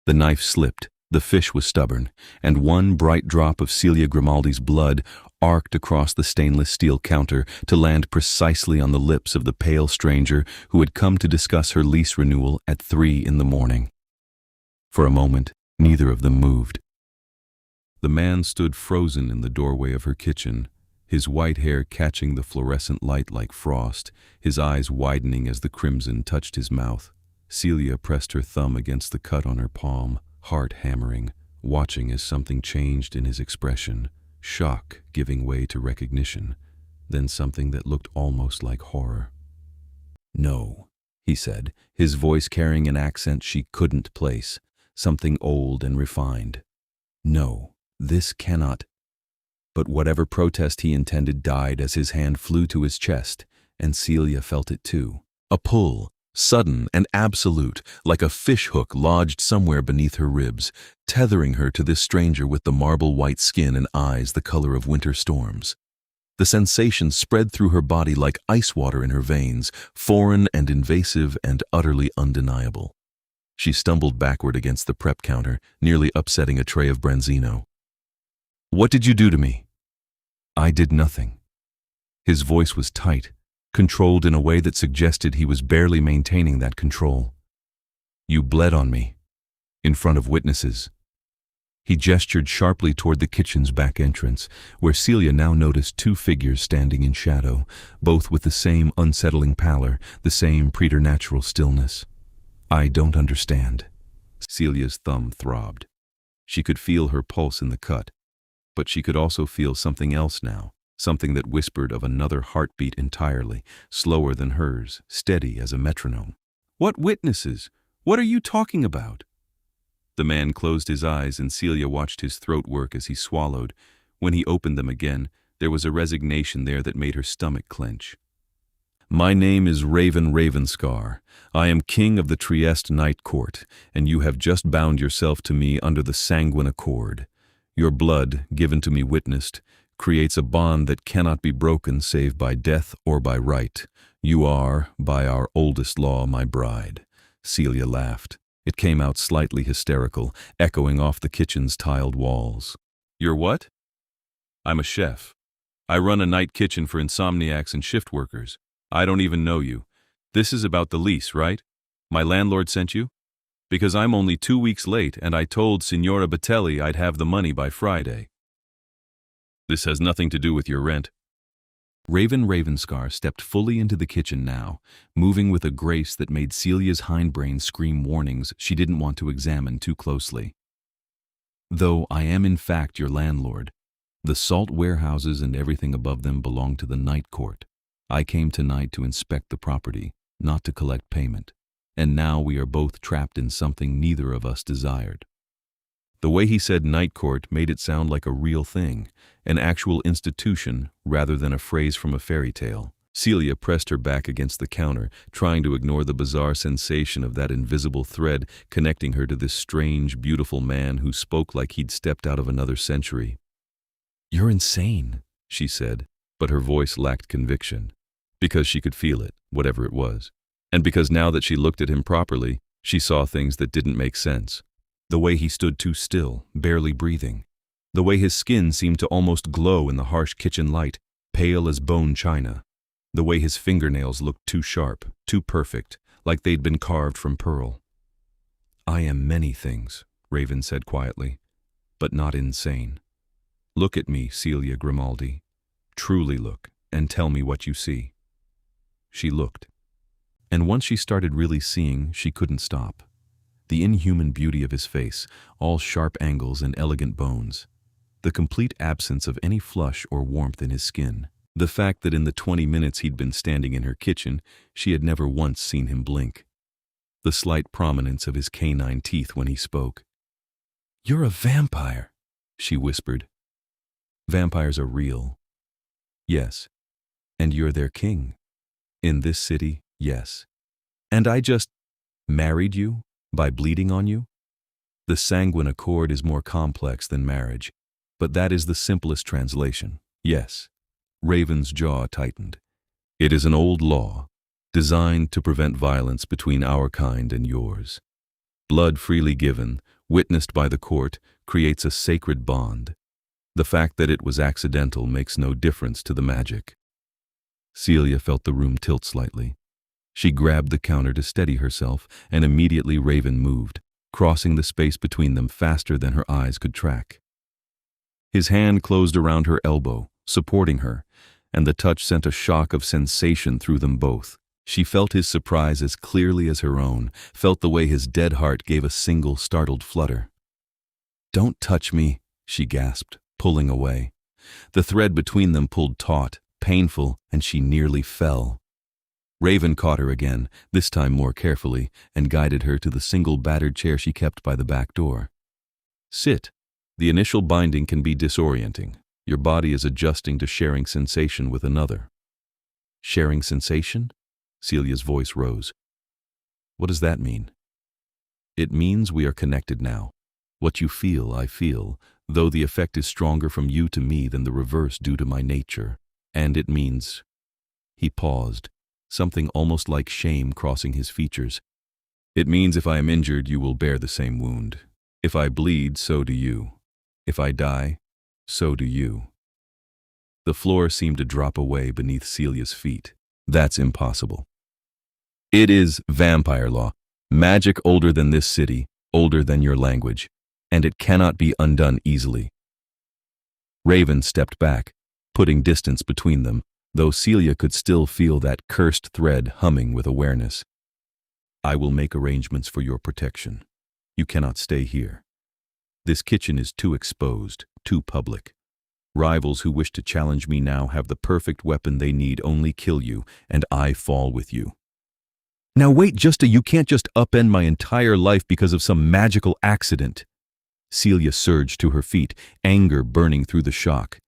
The knife slipped, the fish was stubborn, and one bright drop of Celia Grimaldi's blood arced across the stainless steel counter to land precisely on the lips of the pale stranger who had come to discuss her lease renewal at 3 in the morning. For a moment, neither of them moved. The man stood frozen in the doorway of her kitchen, his white hair catching the fluorescent light like frost, his eyes widening as the crimson touched his mouth. Celia pressed her thumb against the cut on her palm, heart hammering, watching as something changed in his expression, shock giving way to recognition, then something that looked almost like horror. "No," he said, his voice carrying an accent she couldn't place, something old and refined. "No, this cannot—" But whatever protest he intended died as his hand flew to his chest, and Celia felt it too. A pull, sudden and absolute, like a fishhook lodged somewhere beneath her ribs, tethering her to this stranger with the marble-white skin and eyes the color of winter storms. The sensation spread through her body like ice water in her veins, foreign and invasive and utterly undeniable. She stumbled backward against the prep counter, nearly upsetting a tray of branzino. "What did you do to me?" "I did nothing." His voice was tight, controlled in a way that suggested he was barely maintaining that control. "You bled on me, in front of witnesses." He gestured sharply toward the kitchen's back entrance, where Celia now noticed two figures standing in shadow, both with the same unsettling pallor, the same preternatural stillness. "I don't understand." Celia's thumb throbbed. She could feel her pulse in the cut, but she could also feel something else now, something that whispered of another heartbeat entirely, slower than hers, steady as a metronome. "What witnesses? What are you talking about?" The man closed his eyes and Celia watched his throat work as he swallowed. When he opened them again, there was a resignation there that made her stomach clench. "My name is Raven Ravenscar. I am king of the Trieste Night Court, and you have just bound yourself to me under the sanguine accord. Your blood, given to me witnessed, creates a bond that cannot be broken save by death or by right. You are, by our oldest law, my bride." Celia laughed. It came out slightly hysterical, echoing off the kitchen's tiled walls. "You're what?" "I'm a chef. I run a night kitchen for insomniacs and shift workers. I don't even know you. This is about the lease, right? My landlord sent you? Because I'm only 2 weeks late and I told Signora Batelli I'd have the money by Friday." "This has nothing to do with your rent." Raven Ravenscar stepped fully into the kitchen now, moving with a grace that made Celia's hindbrain scream warnings she didn't want to examine too closely. "Though I am in fact your landlord, the salt warehouses and everything above them belong to the night court. I came tonight to inspect the property, not to collect payment, and now we are both trapped in something neither of us desired." The way he said night court made it sound like a real thing, an actual institution rather than a phrase from a fairy tale. Celia pressed her back against the counter, trying to ignore the bizarre sensation of that invisible thread connecting her to this strange, beautiful man who spoke like he'd stepped out of another century. "You're insane," she said, but her voice lacked conviction, because she could feel it, whatever it was, and because now that she looked at him properly, she saw things that didn't make sense. The way he stood too still, barely breathing. The way his skin seemed to almost glow in the harsh kitchen light, pale as bone china. The way his fingernails looked too sharp, too perfect, like they'd been carved from pearl. "I am many things," Raven said quietly, "but not insane. Look at me, Celia Grimaldi. Truly look, and tell me what you see." She looked. And once she started really seeing, she couldn't stop. The inhuman beauty of his face, all sharp angles and elegant bones. The complete absence of any flush or warmth in his skin. The fact that in the 20 minutes he'd been standing in her kitchen, she had never once seen him blink. The slight prominence of his canine teeth when he spoke. "You're a vampire," she whispered. "Vampires are real." "Yes. And you're their king. In this city, yes. And I just married you? By bleeding on you?" The sanguine accord is more complex than marriage, but that is the simplest translation, yes. Raven's jaw tightened. "It is an old law, designed to prevent violence between our kind and yours. Blood freely given, witnessed by the court, creates a sacred bond. The fact that it was accidental makes no difference to the magic. Celia felt the room tilt slightly. She grabbed the counter to steady herself, and immediately Raven moved, crossing the space between them faster than her eyes could track. His hand closed around her elbow, supporting her, and the touch sent a shock of sensation through them both. She felt his surprise as clearly as her own, felt the way his dead heart gave a single startled flutter. "Don't touch me," she gasped, pulling away. The thread between them pulled taut, painful, and she nearly fell. Raven caught her again, this time more carefully, and guided her to the single battered chair she kept by the back door. "Sit. The initial binding can be disorienting. Your body is adjusting to sharing sensation with another." "Sharing sensation?" Celia's voice rose. "What does that mean?" "It means we are connected now. What you feel, I feel, though the effect is stronger from you to me than the reverse due to my nature. And it means—" He paused, something almost like shame crossing his features. "It means if I am injured, you will bear the same wound. If I bleed, so do you. If I die, so do you." The floor seemed to drop away beneath Celia's feet. "That's impossible. It is vampire law, magic older than this city, older than your language, and it cannot be undone easily." Raven stepped back, putting distance between them, though Celia could still feel that cursed thread humming with awareness. "I will make arrangements for your protection. You cannot stay here. This kitchen is too exposed, too public. Rivals who wish to challenge me now have the perfect weapon they need, only kill you, and I fall with you." "Now wait, you can't just upend my entire life because of some magical accident." Celia surged to her feet, anger burning through the shock.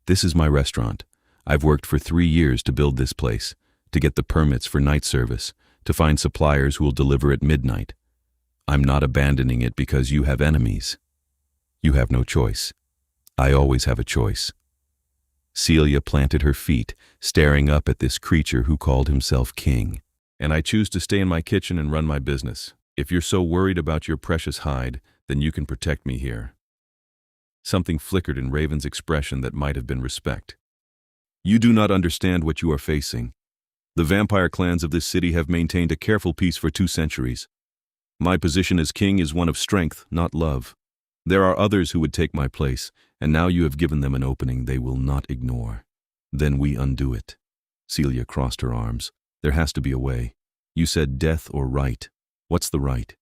"This is my restaurant. I've worked for 3 years to build this place, to get the permits for night service, to find suppliers who will deliver at midnight. I'm not abandoning it because you have enemies. You have no choice. I always have a choice." Celia planted her feet, staring up at this creature who called himself king. "And I choose to stay in my kitchen and run my business. If you're so worried about your precious hide, then you can protect me here." Something flickered in Raven's expression that might have been respect. "You do not understand what you are facing. The vampire clans of this city have maintained a careful peace for 2 centuries. My position as king is one of strength, not love. There are others who would take my place, and now you have given them an opening they will not ignore. Then we undo it." Celia crossed her arms. "There has to be a way. You said death or right. What's the right?"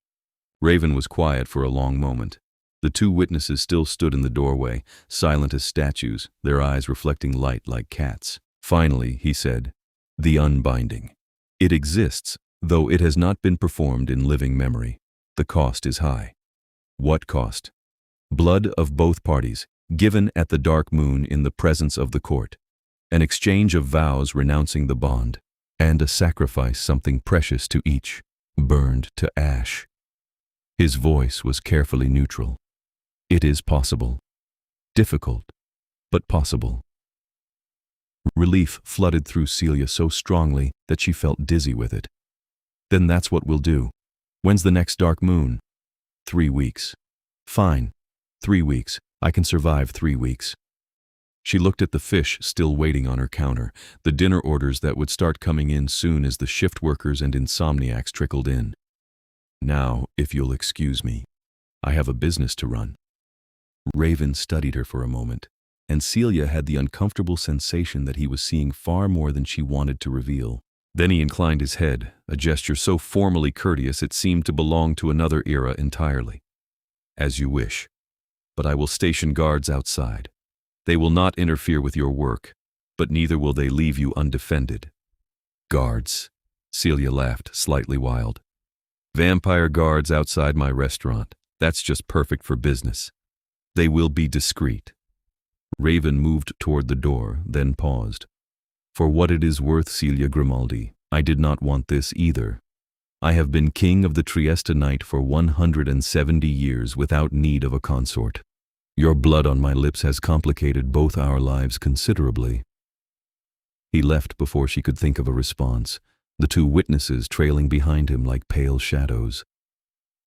Raven was quiet for a long moment. The 2 witnesses still stood in the doorway, silent as statues, their eyes reflecting light like cats. Finally, he said, "The unbinding. It exists, though it has not been performed in living memory. The cost is high." "What cost?" "Blood of both parties, given at the dark moon in the presence of the court. An exchange of vows renouncing the bond, and a sacrifice something precious to each, burned to ash." His voice was carefully neutral. "It is possible. Difficult, but possible." Relief flooded through Celia so strongly that she felt dizzy with it. "Then that's what we'll do. When's the next dark moon?" 3 weeks. "Fine. 3 weeks. I can survive 3 weeks." She looked at the fish still waiting on her counter, the dinner orders that would start coming in soon as the shift workers and insomniacs trickled in. "Now, if you'll excuse me, I have a business to run." Raven studied her for a moment, and Celia had the uncomfortable sensation that he was seeing far more than she wanted to reveal. Then he inclined his head, a gesture so formally courteous it seemed to belong to another era entirely. "As you wish. But I will station guards outside. They will not interfere with your work, but neither will they leave you undefended." "Guards?" Celia laughed, slightly wild. "Vampire guards outside my restaurant. That's just perfect for business. They will be discreet." Raven moved toward the door, then paused. "For what it is worth, Celia Grimaldi, I did not want this either. I have been king of the Trieste night for 170 years without need of a consort. Your blood on my lips has complicated both our lives considerably." He left before she could think of a response, the 2 witnesses trailing behind him like pale shadows.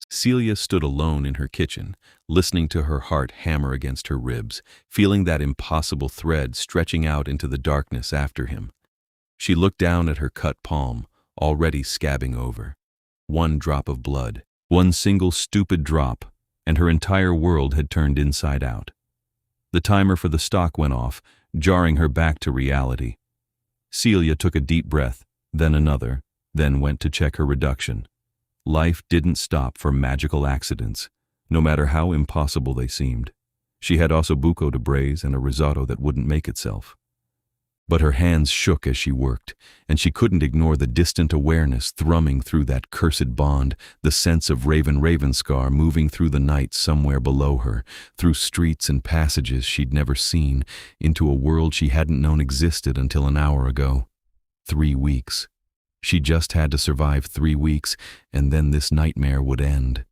Celia stood alone in her kitchen, listening to her heart hammer against her ribs, feeling that impossible thread stretching out into the darkness after him. She looked down at her cut palm, already scabbing over. One drop of blood, one single stupid drop, and her entire world had turned inside out. The timer for the stock went off, jarring her back to reality. Celia took a deep breath, then another, then went to check her reduction. Life didn't stop for magical accidents, no matter how impossible they seemed. She had ossobuco to braise and a risotto that wouldn't make itself. But her hands shook as she worked, and she couldn't ignore the distant awareness thrumming through that cursed bond, the sense of Raven Ravenscar moving through the night somewhere below her, through streets and passages she'd never seen, into a world she hadn't known existed until an hour ago. 3 weeks. She just had to survive 3 weeks, and then this nightmare would end.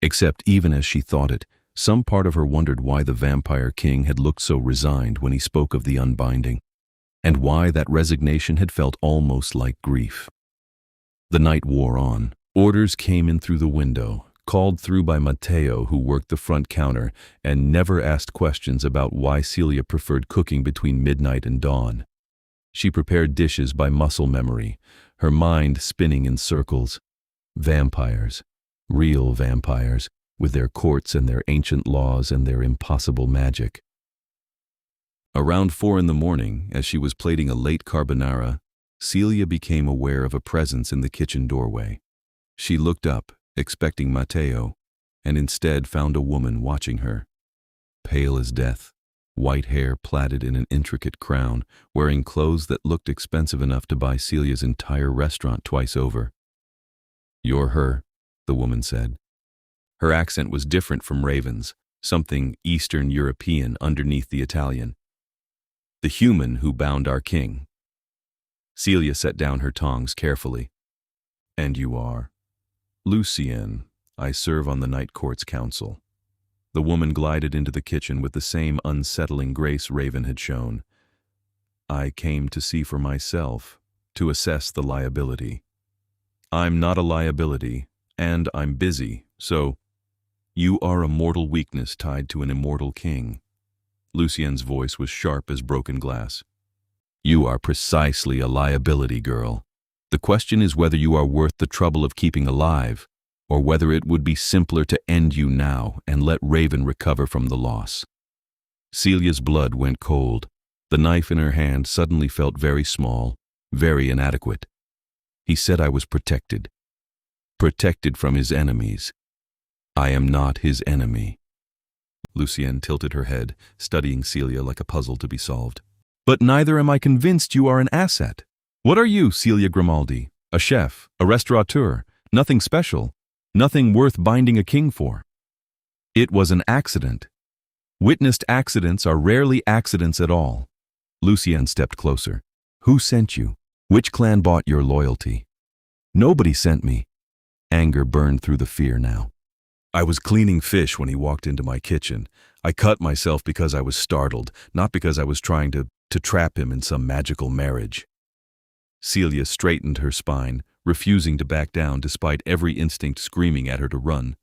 Except even as she thought it, some part of her wondered why the Vampire King had looked so resigned when he spoke of the unbinding, and why that resignation had felt almost like grief. The night wore on. Orders came in through the window, called through by Matteo, who worked the front counter, and never asked questions about why Celia preferred cooking between midnight and dawn. She prepared dishes by muscle memory, her mind spinning in circles. Vampires. Real vampires, with their courts and their ancient laws and their impossible magic. Around 4 in the morning, as she was plating a late carbonara, Celia became aware of a presence in the kitchen doorway. She looked up, expecting Matteo, and instead found a woman watching her. Pale as death, white hair plaited in an intricate crown, wearing clothes that looked expensive enough to buy Celia's entire restaurant twice over. "You're her," the woman said. Her accent was different from Raven's, something Eastern European underneath the Italian. "The human who bound our king." Celia set down her tongs carefully. "And you are?" "Lucien. I serve on the Night Court's council." The woman glided into the kitchen with the same unsettling grace Raven had shown. "I came to see for myself, to assess the liability." "I'm not a liability, and I'm busy, so—" "You are a mortal weakness tied to an immortal king." Lucien's voice was sharp as broken glass. "You are precisely a liability, girl. The question is whether you are worth the trouble of keeping alive, or whether it would be simpler to end you now and let Raven recover from the loss." Celia's blood went cold. The knife in her hand suddenly felt very small, very inadequate. "He said I was protected. Protected from his enemies. I am not his enemy." Lucien tilted her head, studying Celia like a puzzle to be solved. "But neither am I convinced you are an asset. What are you, Celia Grimaldi? A chef, a restaurateur, nothing special, nothing worth binding a king for." "It was an accident. Witnessed accidents are rarely accidents at all." Lucien stepped closer. "Who sent you? Which clan bought your loyalty?" "Nobody sent me." Anger burned through the fear now. "I was cleaning fish when he walked into my kitchen. I cut myself because I was startled, not because I was trying to trap him in some magical marriage." Celia straightened her spine, refusing to back down despite every instinct screaming at her to run.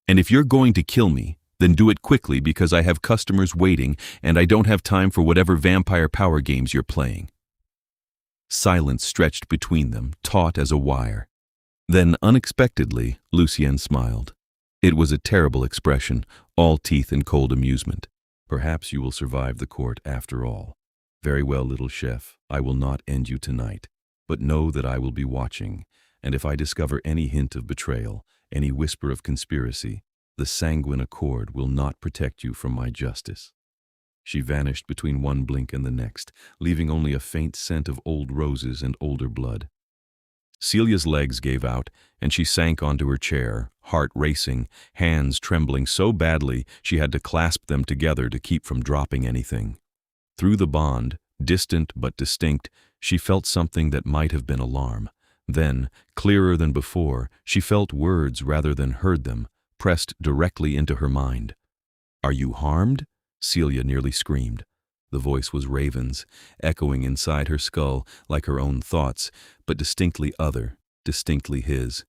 "And if you're going to kill me, then do it quickly because I have customers waiting and I don't have time for whatever vampire power games you're playing." Silence stretched between them, taut as a wire. Then, unexpectedly, Lucien smiled. It was a terrible expression, all teeth and cold amusement. "Perhaps you will survive the court after all. Very well, little chef, I will not end you tonight, but know that I will be watching, and if I discover any hint of betrayal, any whisper of conspiracy, the sanguine accord will not protect you from my justice." She vanished between one blink and the next, leaving only a faint scent of old roses and older blood. Celia's legs gave out, and she sank onto her chair, heart racing, hands trembling so badly she had to clasp them together to keep from dropping anything. Through the bond, distant but distinct, she felt something that might have been alarm. Then, clearer than before, she felt words rather than heard them, pressed directly into her mind. "Are you harmed?" Celia nearly screamed. The voice was Raven's, echoing inside her skull like her own thoughts, but distinctly other, distinctly his.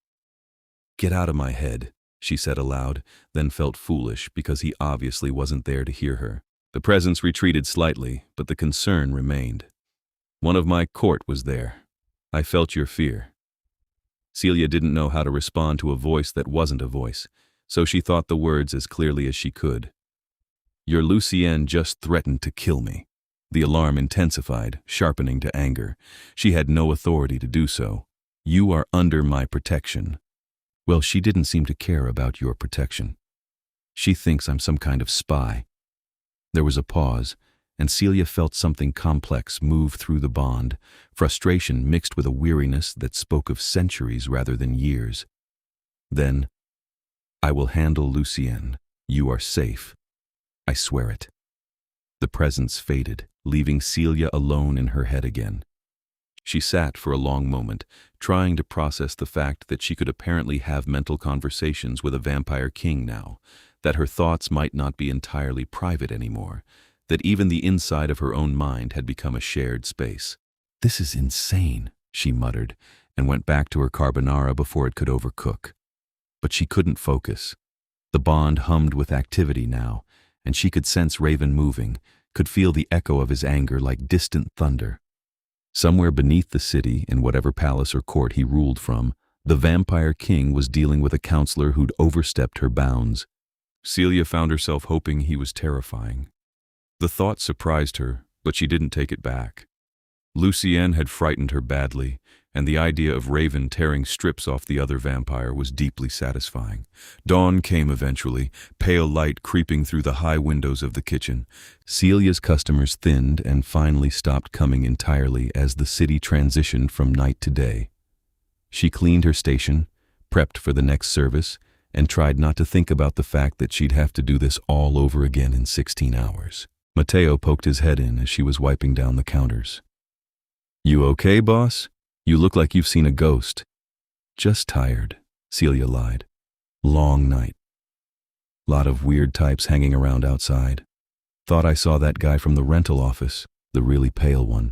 "Get out of my head. she said aloud, then felt foolish because he obviously wasn't there to hear her. The presence retreated slightly, but the concern remained. One of my court was there. I felt your fear. Celia didn't know how to respond to a voice that wasn't a voice, so she thought the words as clearly as she could. Your Lucienne just threatened to kill me. The alarm intensified, sharpening to anger. She had no authority to do so. You are under my protection. Well, she didn't seem to care about your protection. She thinks I'm some kind of spy. There was a pause, and Celia felt something complex move through the bond, frustration mixed with a weariness that spoke of centuries rather than years. Then, I will handle Lucienne. You are safe. I swear it. The presence faded, leaving Celia alone in her head again. She sat for a long moment, trying to process the fact that she could apparently have mental conversations with a vampire king now, that her thoughts might not be entirely private anymore, that even the inside of her own mind had become a shared space. This is insane, she muttered, and went back to her carbonara before it could overcook. But she couldn't focus. The bond hummed with activity now, and she could sense Raven moving, could feel the echo of his anger like distant thunder. Somewhere beneath the city, in whatever palace or court he ruled from, the vampire king was dealing with a counselor who'd overstepped her bounds. Celia found herself hoping he was terrifying. The thought surprised her, but she didn't take it back. Lucienne had frightened her badly, and the idea of Raven tearing strips off the other vampire was deeply satisfying. Dawn came eventually, pale light creeping through the high windows of the kitchen. Celia's customers thinned and finally stopped coming entirely as the city transitioned from night to day. She cleaned her station, prepped for the next service, and tried not to think about the fact that she'd have to do this all over again in 16 hours. Matteo poked his head in as she was wiping down the counters. You okay, boss? You look like you've seen a ghost. Just tired, Celia lied. Long night. Lot of weird types hanging around outside. Thought I saw that guy from the rental office, the really pale one,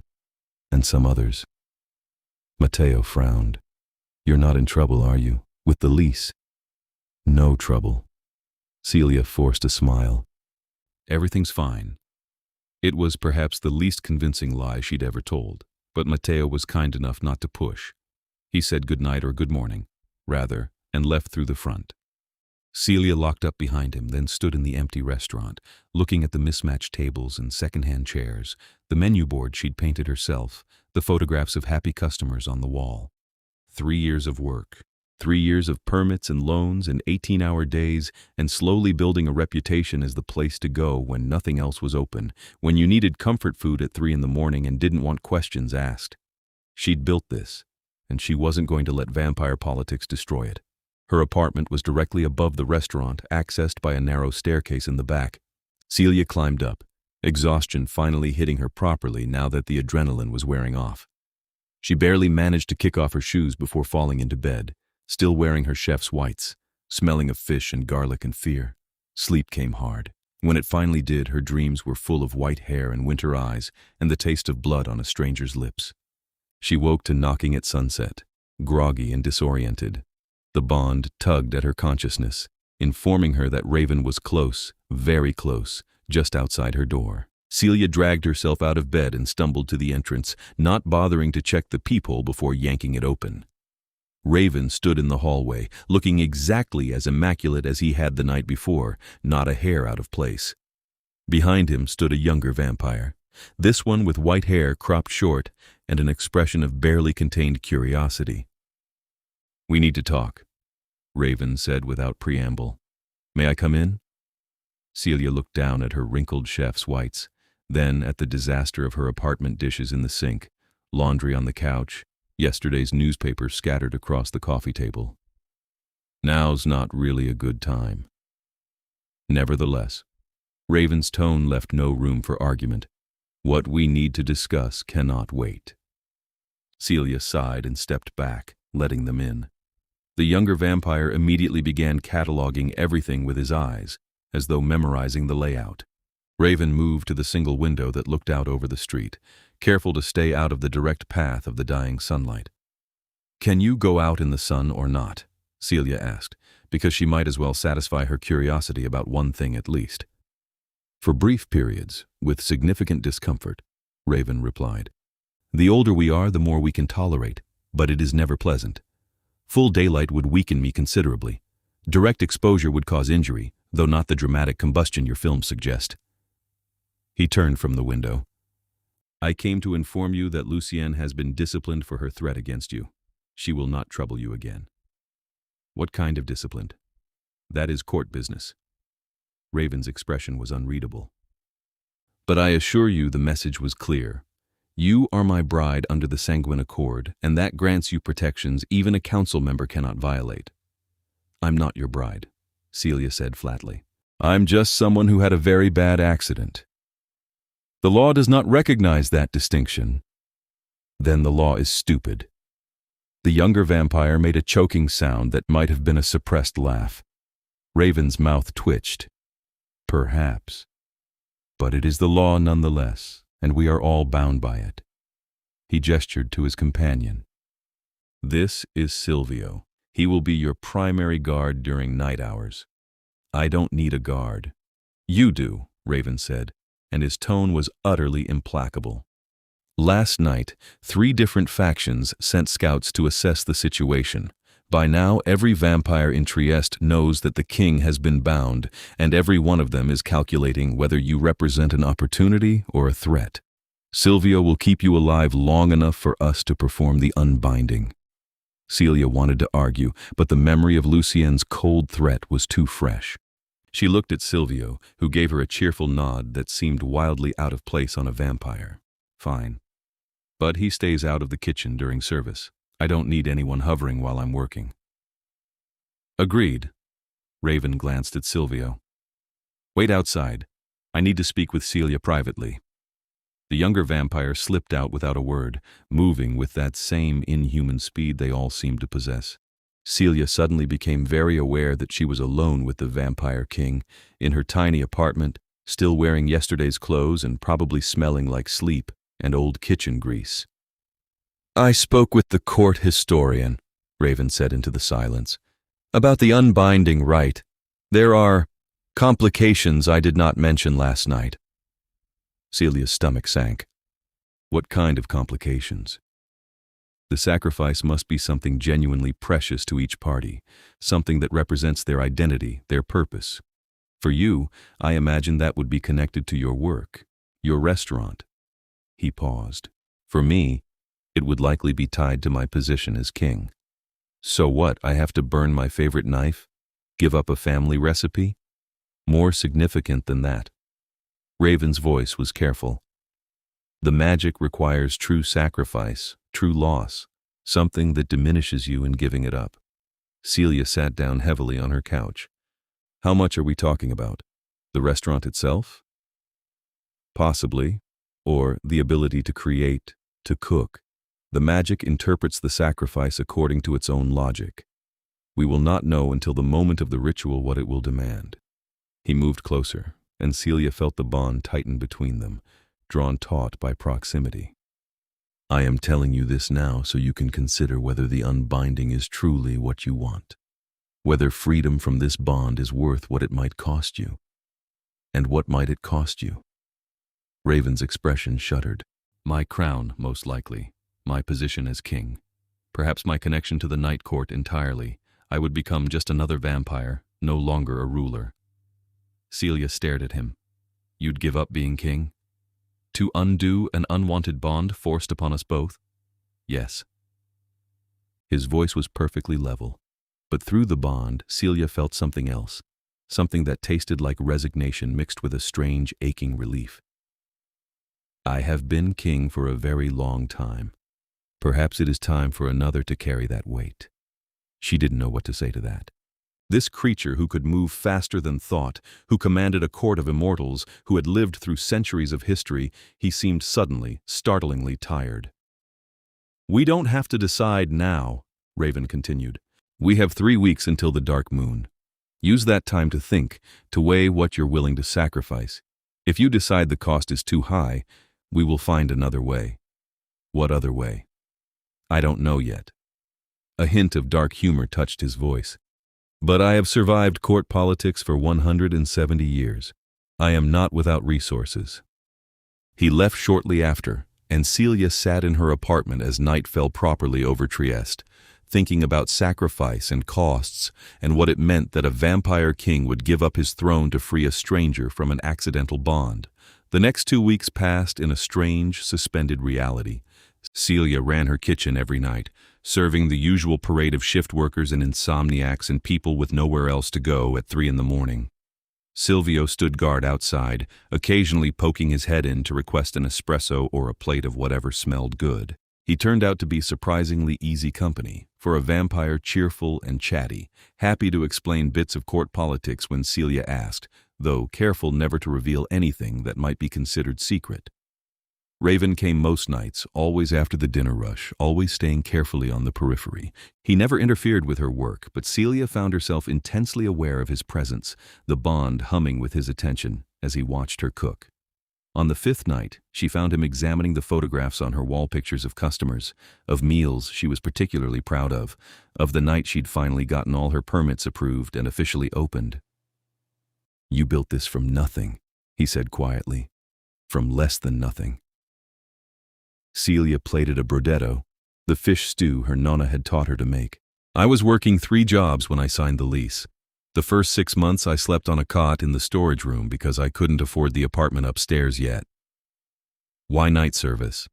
and some others. Matteo frowned. You're not in trouble, are you? With the lease? No trouble. Celia forced a smile. Everything's fine. It was perhaps the least convincing lie she'd ever told, but Matteo was kind enough not to push. He said good night or good morning, rather, and left through the front. Celia locked up behind him, then stood in the empty restaurant, looking at the mismatched tables and second-hand chairs, the menu board she'd painted herself, the photographs of happy customers on the wall. 3 years of work. 3 years of permits and loans and 18-hour days, and slowly building a reputation as the place to go when nothing else was open, when you needed comfort food at 3 in the morning and didn't want questions asked. She'd built this, and she wasn't going to let vampire politics destroy it. Her apartment was directly above the restaurant, accessed by a narrow staircase in the back. Celia climbed up, exhaustion finally hitting her properly now that the adrenaline was wearing off. She barely managed to kick off her shoes before falling into bed, still wearing her chef's whites, smelling of fish and garlic and fear. Sleep came hard. When it finally did, her dreams were full of white hair and winter eyes and the taste of blood on a stranger's lips. She woke to knocking at sunset, groggy and disoriented. The bond tugged at her consciousness, informing her that Raven was close, very close, just outside her door. Celia dragged herself out of bed and stumbled to the entrance, not bothering to check the peephole before yanking it open. Raven stood in the hallway, looking exactly as immaculate as he had the night before, not a hair out of place. Behind him stood a younger vampire, this one with white hair cropped short and an expression of barely contained curiosity. We need to talk, Raven said without preamble. May I come in? Celia looked down at her wrinkled chef's whites, then at the disaster of her apartment dishes in the sink, laundry on the couch, yesterday's newspaper scattered across the coffee table. Now's not really a good time. Nevertheless, Raven's tone left no room for argument. What we need to discuss cannot wait. Celia sighed and stepped back, letting them in. The younger vampire immediately began cataloging everything with his eyes, as though memorizing the layout. Raven moved to the single window that looked out over the street, careful to stay out of the direct path of the dying sunlight. Can you go out in the sun or not? Celia asked, because she might as well satisfy her curiosity about one thing at least. For brief periods, with significant discomfort, Raven replied. The older we are, the more we can tolerate, but it is never pleasant. Full daylight would weaken me considerably. Direct exposure would cause injury, though not the dramatic combustion your films suggest. He turned from the window. I came to inform you that Lucienne has been disciplined for her threat against you. She will not trouble you again. What kind of discipline? That is court business. Raven's expression was unreadable. But I assure you the message was clear. You are my bride under the sanguine accord, and that grants you protections even a council member cannot violate. I'm not your bride, Celia said flatly. I'm just someone who had a very bad accident. The law does not recognize that distinction. Then the law is stupid. The younger vampire made a choking sound that might have been a suppressed laugh. Raven's mouth twitched. Perhaps. But it is the law nonetheless, and we are all bound by it. He gestured to his companion. This is Silvio. He will be your primary guard during night hours. I don't need a guard. You do, Raven said, and his tone was utterly implacable. Last night, 3 different factions sent scouts to assess the situation. By now, every vampire in Trieste knows that the king has been bound, and every one of them is calculating whether you represent an opportunity or a threat. Silvio will keep you alive long enough for us to perform the unbinding. Celia wanted to argue, but the memory of Lucienne's cold threat was too fresh. She looked at Silvio, who gave her a cheerful nod that seemed wildly out of place on a vampire. Fine. But he stays out of the kitchen during service. I don't need anyone hovering while I'm working. Agreed. Raven glanced at Silvio. Wait outside. I need to speak with Celia privately. The younger vampire slipped out without a word, moving with that same inhuman speed they all seemed to possess. Celia suddenly became very aware that she was alone with the vampire king, in her tiny apartment, still wearing yesterday's clothes and probably smelling like sleep and old kitchen grease. I spoke with the court historian, Raven said into the silence, about the unbinding rite. There are complications I did not mention last night. Celia's stomach sank. What kind of complications? The sacrifice must be something genuinely precious to each party, something that represents their identity, their purpose. For you, I imagine that would be connected to your work, your restaurant. He paused. For me, it would likely be tied to my position as king. So what, I have to burn my favorite knife? Give up a family recipe? More significant than that. Raven's voice was careful. The magic requires true sacrifice, true loss, something that diminishes you in giving it up. Celia sat down heavily on her couch. How much are we talking about? The restaurant itself? Possibly. Or the ability to create, to cook. The magic interprets the sacrifice according to its own logic. We will not know until the moment of the ritual what it will demand. He moved closer, and Celia felt the bond tighten between them, drawn taut by proximity. I am telling you this now so you can consider whether the unbinding is truly what you want, whether freedom from this bond is worth what it might cost you. And what might it cost you? Raven's expression shuddered. My crown, most likely. My position as king. Perhaps my connection to the night court entirely. I would become just another vampire, no longer a ruler. Celia stared at him. You'd give up being king? To undo an unwanted bond forced upon us both? Yes. His voice was perfectly level, but through the bond, Celia felt something else, something that tasted like resignation mixed with a strange, aching relief. I have been king for a very long time. Perhaps it is time for another to carry that weight. She didn't know what to say to that. This creature who could move faster than thought, who commanded a court of immortals, who had lived through centuries of history, he seemed suddenly, startlingly tired. We don't have to decide now, Raven continued. We have 3 weeks until the dark moon. Use that time to think, to weigh what you're willing to sacrifice. If you decide the cost is too high, we will find another way. What other way? I don't know yet. A hint of dark humor touched his voice. But I have survived court politics for 170 years. I am not without resources." He left shortly after, and Celia sat in her apartment as night fell properly over Trieste, thinking about sacrifice and costs and what it meant that a vampire king would give up his throne to free a stranger from an accidental bond. The next 2 weeks passed in a strange, suspended reality. Celia ran her kitchen every night, serving the usual parade of shift workers and insomniacs and people with nowhere else to go at 3 in the morning. Silvio stood guard outside, occasionally poking his head in to request an espresso or a plate of whatever smelled good. He turned out to be surprisingly easy company, for a vampire cheerful and chatty, happy to explain bits of court politics when Celia asked, though careful never to reveal anything that might be considered secret. Raven came most nights, always after the dinner rush, always staying carefully on the periphery. He never interfered with her work, but Celia found herself intensely aware of his presence, the bond humming with his attention as he watched her cook. On the 5th night, she found him examining the photographs on her wall pictures of customers, of meals she was particularly proud of the night she'd finally gotten all her permits approved and officially opened. "You built this from nothing," he said quietly. "From less than nothing." Celia plated a brodetto, the fish stew her nonna had taught her to make. "I was working 3 jobs when I signed the lease. The first 6 months I slept on a cot in the storage room because I couldn't afford the apartment upstairs yet. Why night service?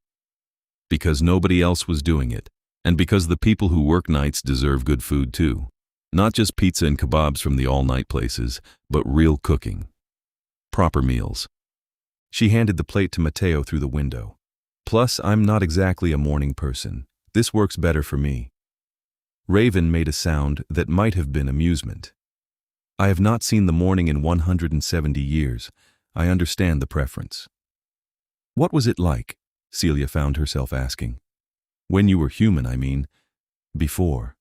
Because nobody else was doing it, and because the people who work nights deserve good food too. Not just pizza and kebabs from the all-night places, but real cooking. Proper meals." She handed the plate to Matteo through the window. "Plus, I'm not exactly a morning person. This works better for me." Raven made a sound that might have been amusement. "I have not seen the morning in 170 years. I understand the preference." "What was it like?" Celia found herself asking. "When you were human, I mean. Before."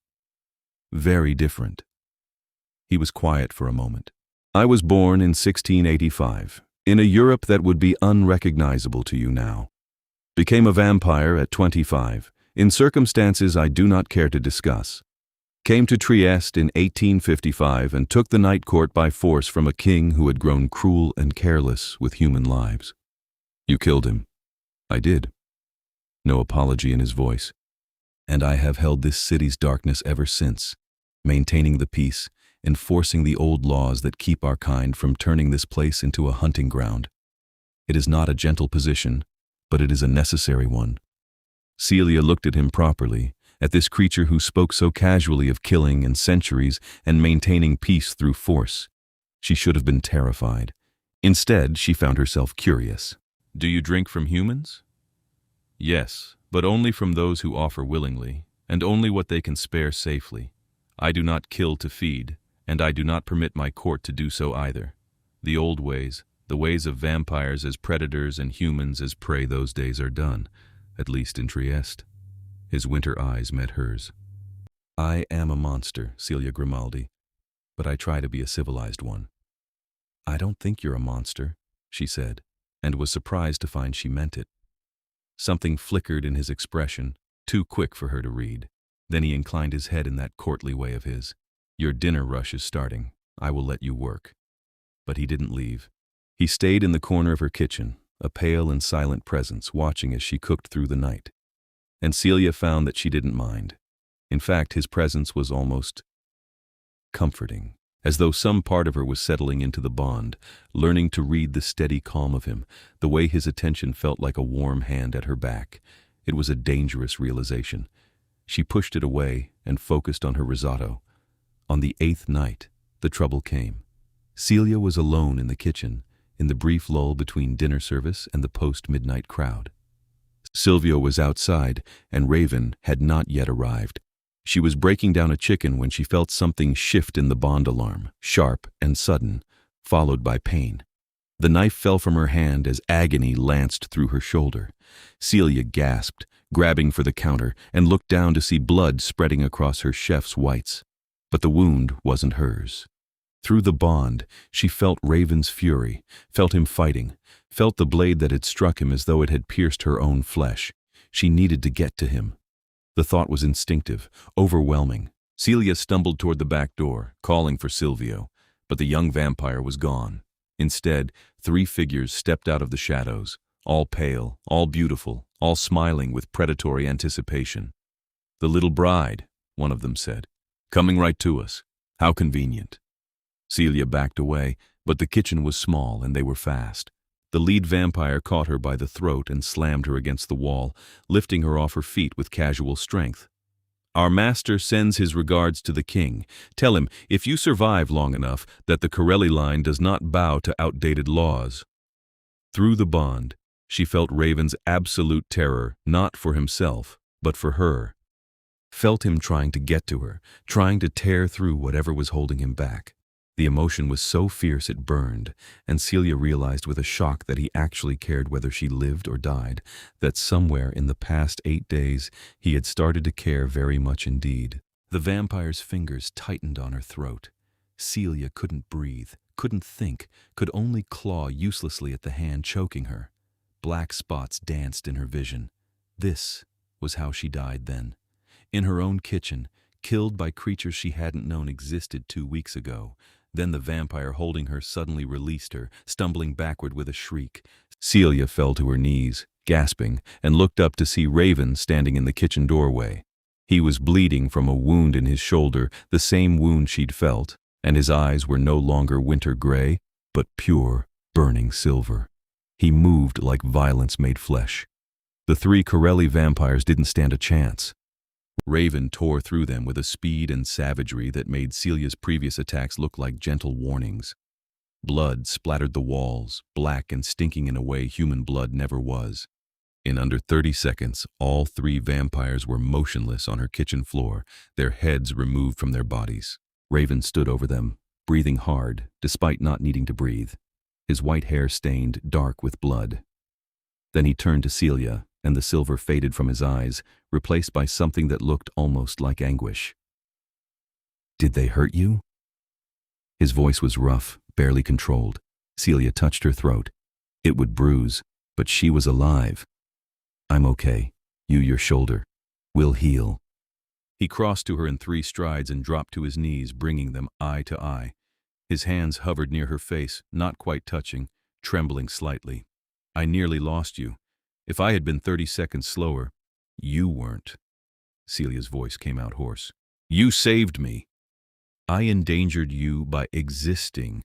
"Very different." He was quiet for a moment. "I was born in 1685, in a Europe that would be unrecognizable to you now. Became a vampire at 25, in circumstances I do not care to discuss. Came to Trieste in 1855 and took the night court by force from a king who had grown cruel and careless with human lives." "You killed him." "I did." No apology in his voice. "And I have held this city's darkness ever since, maintaining the peace, enforcing the old laws that keep our kind from turning this place into a hunting ground. It is not a gentle position, but it is a necessary one." Celia looked at him properly, at this creature who spoke so casually of killing and centuries and maintaining peace through force. She should have been terrified. Instead, she found herself curious. "Do you drink from humans?" "Yes, but only from those who offer willingly, and only what they can spare safely. I do not kill to feed, and I do not permit my court to do so either. The old ways, the ways of vampires as predators and humans as prey, those days are done, at least in Trieste." His winter eyes met hers. "I am a monster, Celia Grimaldi, but I try to be a civilized one." "I don't think you're a monster," she said, and was surprised to find she meant it. Something flickered in his expression, too quick for her to read. Then he inclined his head in that courtly way of his. "Your dinner rush is starting. I will let you work." But he didn't leave. He stayed in the corner of her kitchen, a pale and silent presence, watching as she cooked through the night. And Celia found that she didn't mind. In fact, his presence was almost comforting, as though some part of her was settling into the bond, learning to read the steady calm of him, the way his attention felt like a warm hand at her back. It was a dangerous realization. She pushed it away and focused on her risotto. On the 8th night, the trouble came. Celia was alone in the kitchen, in the brief lull between dinner service and the post-midnight crowd. Silvio was outside, and Raven had not yet arrived. She was breaking down a chicken when she felt something shift in the bond alarm, sharp and sudden, followed by pain. The knife fell from her hand as agony lanced through her shoulder. Celia gasped, grabbing for the counter, and looked down to see blood spreading across her chef's whites. But the wound wasn't hers. Through the bond, she felt Raven's fury, felt him fighting, felt the blade that had struck him as though it had pierced her own flesh. She needed to get to him. The thought was instinctive, overwhelming. Celia stumbled toward the back door, calling for Silvio, but the young vampire was gone. Instead, 3 figures stepped out of the shadows, all pale, all beautiful, all smiling with predatory anticipation. "The little bride," one of them said, "coming right to us. How convenient." Celia backed away, but the kitchen was small and they were fast. The lead vampire caught her by the throat and slammed her against the wall, lifting her off her feet with casual strength. "Our master sends his regards to the king. Tell him, if you survive long enough, that the Corelli line does not bow to outdated laws." Through the bond, she felt Raven's absolute terror, not for himself, but for her. Felt him trying to get to her, trying to tear through whatever was holding him back. The emotion was so fierce it burned, and Celia realized with a shock that he actually cared whether she lived or died, that somewhere in the past 8 days he had started to care very much indeed. The vampire's fingers tightened on her throat. Celia couldn't breathe, couldn't think, could only claw uselessly at the hand choking her. Black spots danced in her vision. This was how she died then. In her own kitchen, killed by creatures she hadn't known existed 2 weeks ago. Then the vampire holding her suddenly released her, stumbling backward with a shriek. Celia fell to her knees, gasping, and looked up to see Raven standing in the kitchen doorway. He was bleeding from a wound in his shoulder, the same wound she'd felt, and his eyes were no longer winter gray, but pure, burning silver. He moved like violence made flesh. The 3 Corelli vampires didn't stand a chance. Raven tore through them with a speed and savagery that made Celia's previous attacks look like gentle warnings. Blood splattered the walls, black and stinking in a way human blood never was. In under 30 seconds, all 3 vampires were motionless on her kitchen floor, their heads removed from their bodies. Raven stood over them, breathing hard, despite not needing to breathe, his white hair stained dark with blood. Then he turned to Celia, and the silver faded from his eyes, replaced by something that looked almost like anguish. "Did they hurt you?" His voice was rough, barely controlled. Celia touched her throat. It would bruise, but she was alive. "I'm okay. Your shoulder. We'll heal." He crossed to her in 3 strides and dropped to his knees, bringing them eye to eye. His hands hovered near her face, not quite touching, trembling slightly. "I nearly lost you. If I had been 30 seconds slower—" "You weren't." Celia's voice came out hoarse. "You saved me. I endangered you by existing."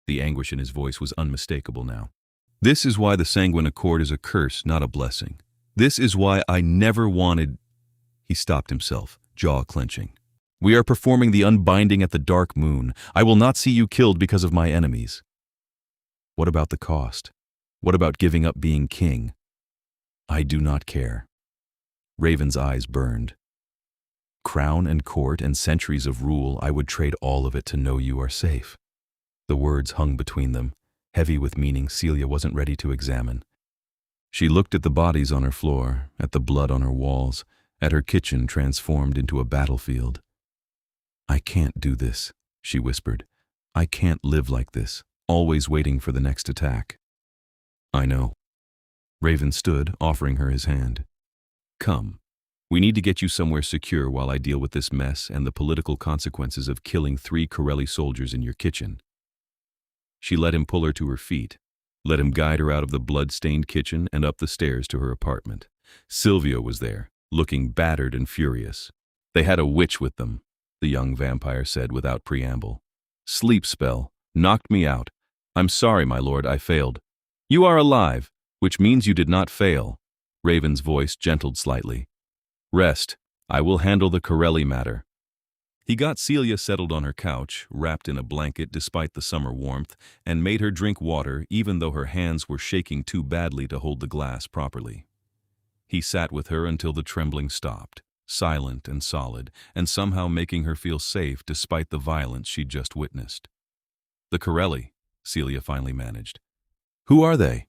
The anguish in his voice was unmistakable now. "This is why the Sanguine Accord is a curse, not a blessing. This is why I never wanted—" He stopped himself, jaw clenching. "We are performing the unbinding at the dark moon. I will not see you killed because of my enemies." "What about the cost? What about giving up being king?" "I do not care." Raven's eyes burned. "Crown and court and centuries of rule, I would trade all of it to know you are safe." The words hung between them, heavy with meaning Celia wasn't ready to examine. She looked at the bodies on her floor, at the blood on her walls, at her kitchen transformed into a battlefield. "I can't do this," she whispered. "I can't live like this, always waiting for the next attack." "I know." Raven stood, offering her his hand. "Come. We need to get you somewhere secure while I deal with this mess and the political consequences of killing 3 Corelli soldiers in your kitchen." She let him pull her to her feet, let him guide her out of the blood-stained kitchen and up the stairs to her apartment. Silvio was there, looking battered and furious. "They had a witch with them," the young vampire said without preamble. "Sleep spell. Knocked me out. I'm sorry, my lord, I failed." "You are alive, which means you did not fail." Raven's voice gentled slightly. "Rest. I will handle the Corelli matter." He got Celia settled on her couch, wrapped in a blanket despite the summer warmth, and made her drink water even though her hands were shaking too badly to hold the glass properly. He sat with her until the trembling stopped, silent and solid, and somehow making her feel safe despite the violence she'd just witnessed. "The Corelli," Celia finally managed. "Who are they?"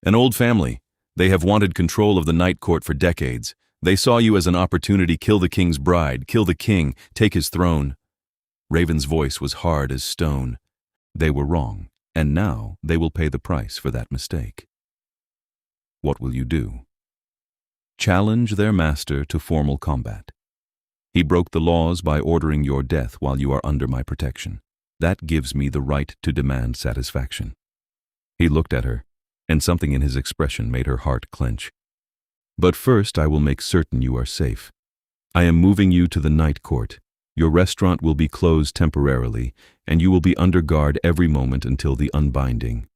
"An old family. They have wanted control of the Night Court for decades. They saw you as an opportunity. Kill the king's bride, kill the king, take his throne." Raven's voice was hard as stone. "They were wrong, and now they will pay the price for that mistake." "What will you do?" "Challenge their master to formal combat." He broke the laws by ordering your death while you are under my protection. That gives me the right to demand satisfaction." He looked at her, and something in his expression made her heart clench. "But first I will make certain you are safe. I am moving you to the night court. Your restaurant will be closed temporarily, and you will be under guard every moment until the unbinding."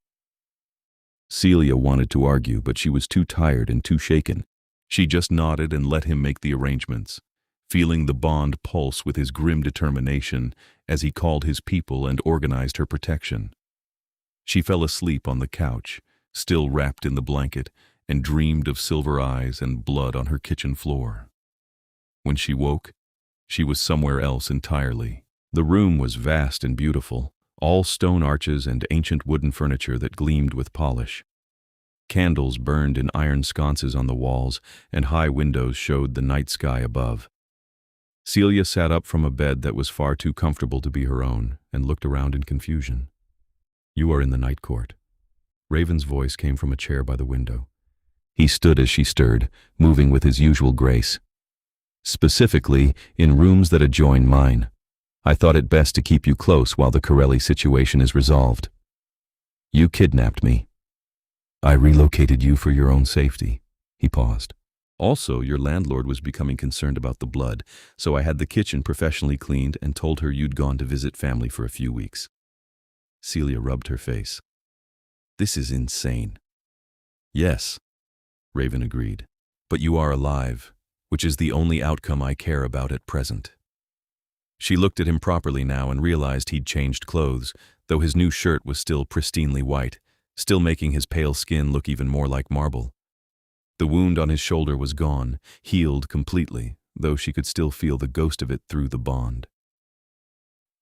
Celia wanted to argue, but she was too tired and too shaken. She just nodded and let him make the arrangements, feeling the bond pulse with his grim determination as he called his people and organized her protection. She fell asleep on the couch, still wrapped in the blanket, and dreamed of silver eyes and blood on her kitchen floor. When she woke, she was somewhere else entirely. The room was vast and beautiful, all stone arches and ancient wooden furniture that gleamed with polish. Candles burned in iron sconces on the walls, and high windows showed the night sky above. Celia sat up from a bed that was far too comfortable to be her own and looked around in confusion. "You are in the night court." Raven's voice came from a chair by the window. He stood as she stirred, moving with his usual grace. "Specifically, in rooms that adjoin mine. I thought it best to keep you close while the Corelli situation is resolved. You kidnapped me. I relocated you for your own safety." He paused. "Also, your landlord was becoming concerned about the blood, so I had the kitchen professionally cleaned and told her you'd gone to visit family for a few weeks." Celia rubbed her face. "This is insane." "Yes," Raven agreed, "but you are alive, which is the only outcome I care about at present." She looked at him properly now and realized he'd changed clothes, though his new shirt was still pristinely white, still making his pale skin look even more like marble. The wound on his shoulder was gone, healed completely, though she could still feel the ghost of it through the bond.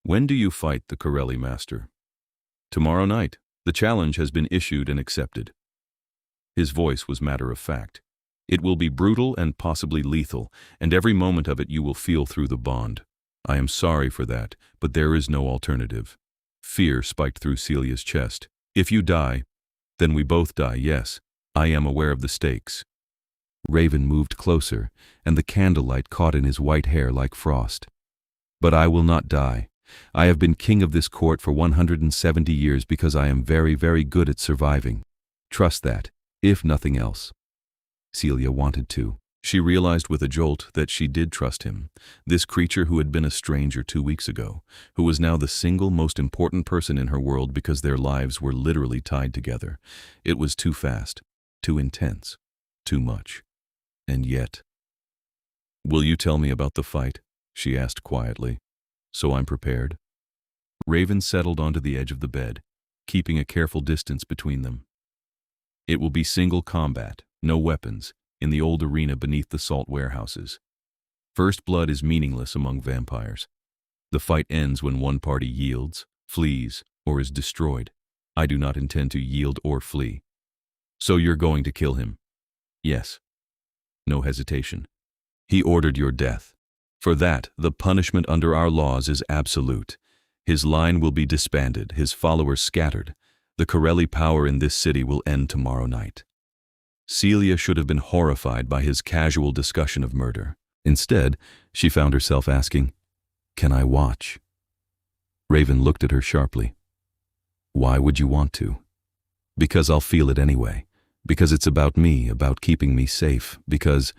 "When do you fight the Corelli master?" "Tomorrow night. The challenge has been issued and accepted." His voice was matter of fact. "It will be brutal and possibly lethal, and every moment of it you will feel through the bond. I am sorry for that, but there is no alternative." Fear spiked through Celia's chest. "If you die, then we both die, yes. I am aware of the stakes." Raven moved closer, and the candlelight caught in his white hair like frost. "But I will not die. I have been king of this court for 170 years because I am very, very good at surviving. Trust that, if nothing else." Celia wanted to. She realized with a jolt that she did trust him, this creature who had been a stranger 2 weeks ago, who was now the single most important person in her world because their lives were literally tied together. It was too fast, too intense, too much. And yet... "Will you tell me about the fight?" she asked quietly, "so I'm prepared." Raven settled onto the edge of the bed, keeping a careful distance between them. "It will be single combat, no weapons, in the old arena beneath the salt warehouses. First blood is meaningless among vampires. The fight ends when one party yields, flees, or is destroyed. I do not intend to yield or flee." "So you're going to kill him?" "Yes." No hesitation. "He ordered your death. For that, the punishment under our laws is absolute. His line will be disbanded, his followers scattered. The Corelli power in this city will end tomorrow night." Celia should have been horrified by his casual discussion of murder. Instead, she found herself asking, "Can I watch?" Raven looked at her sharply. "Why would you want to?" "Because I'll feel it anyway. Because it's about me, about keeping me safe. Because..."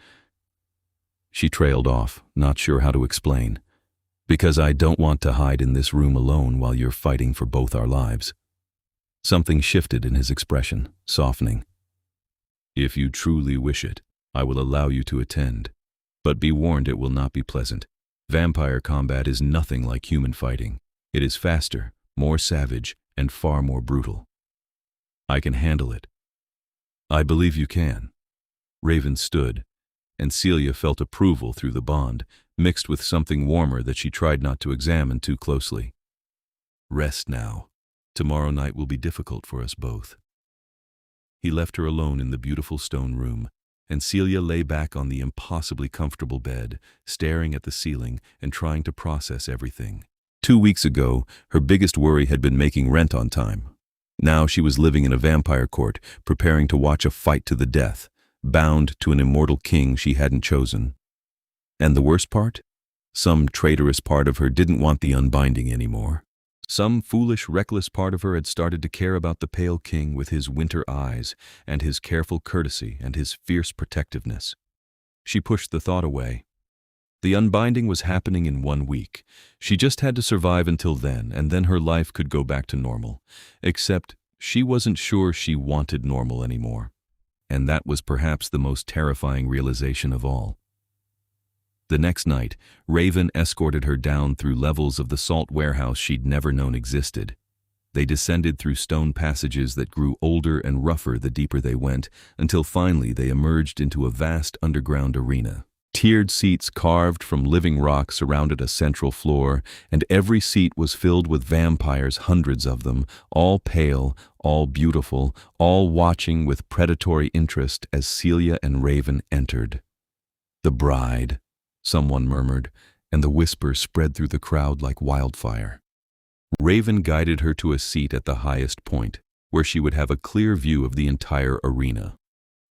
She trailed off, not sure how to explain. "Because I don't want to hide in this room alone while you're fighting for both our lives." Something shifted in his expression, softening. "If you truly wish it, I will allow you to attend. But be warned, it will not be pleasant. Vampire combat is nothing like human fighting. It is faster, more savage, and far more brutal. I can handle it." "I believe you can." Raven stood, and Celia felt approval through the bond, mixed with something warmer that she tried not to examine too closely. "Rest now. Tomorrow night will be difficult for us both." He left her alone in the beautiful stone room, and Celia lay back on the impossibly comfortable bed, staring at the ceiling and trying to process everything. 2 weeks ago, her biggest worry had been making rent on time. Now she was living in a vampire court, preparing to watch a fight to the death, bound to an immortal king she hadn't chosen. And the worst part? Some traitorous part of her didn't want the unbinding anymore. Some foolish, reckless part of her had started to care about the Pale King with his winter eyes and his careful courtesy and his fierce protectiveness. She pushed the thought away. The unbinding was happening in 1 week. She just had to survive until then, and then her life could go back to normal. Except she wasn't sure she wanted normal anymore. And that was perhaps the most terrifying realization of all. The next night, Raven escorted her down through levels of the salt warehouse she'd never known existed. They descended through stone passages that grew older and rougher the deeper they went, until finally they emerged into a vast underground arena. Tiered seats carved from living rock surrounded a central floor, and every seat was filled with vampires, hundreds of them, all pale, all beautiful, all watching with predatory interest as Celia and Raven entered. "The bride," someone murmured, and the whisper spread through the crowd like wildfire. Raven guided her to a seat at the highest point, where she would have a clear view of the entire arena.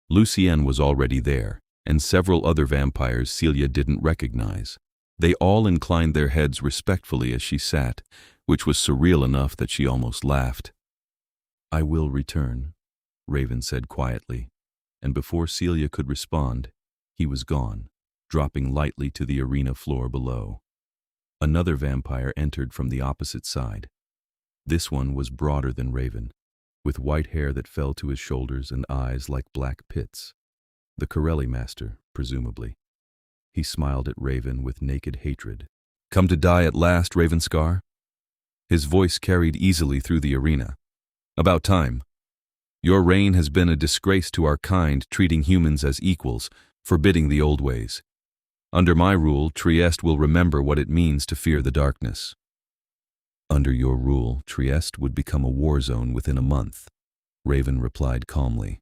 Lucienne was already there, and several other vampires Celia didn't recognize. They all inclined their heads respectfully as she sat, which was surreal enough that she almost laughed. "I will return," Raven said quietly, and before Celia could respond, he was gone, dropping lightly to the arena floor below. Another vampire entered from the opposite side. This one was broader than Raven, with white hair that fell to his shoulders and eyes like black pits. The Corelli master, presumably. He smiled at Raven with naked hatred. "Come to die at last, Ravenscar?" His voice carried easily through the arena. "About time. Your reign has been a disgrace to our kind, treating humans as equals, forbidding the old ways. Under my rule, Trieste will remember what it means to fear the darkness." "Under your rule, Trieste would become a war zone within a month," Raven replied calmly.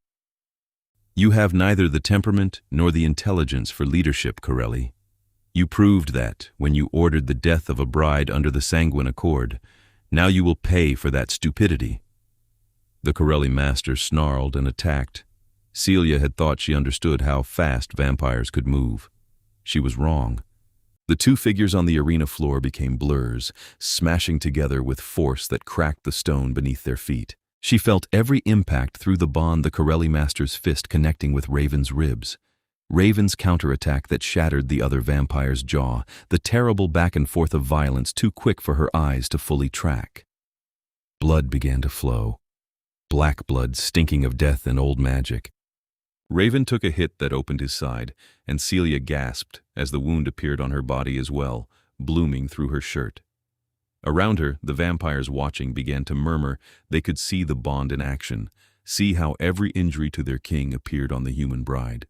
"You have neither the temperament nor the intelligence for leadership, Corelli. You proved that when you ordered the death of a bride under the Sanguine Accord. Now you will pay for that stupidity." The Corelli master snarled and attacked. Celia had thought she understood how fast vampires could move. She was wrong. The two figures on the arena floor became blurs, smashing together with force that cracked the stone beneath their feet. She felt every impact through the bond the Corelli master's fist connecting with Raven's ribs. Raven's counterattack that shattered the other vampire's jaw, the terrible back and forth of violence too quick for her eyes to fully track. Blood began to flow. Black blood stinking of death and old magic. Raven took a hit that opened his side, and Celia gasped as the wound appeared on her body as well, blooming through her shirt. Around her, the vampires watching began to murmur they could see the bond in action, see how every injury to their king appeared on the human bride.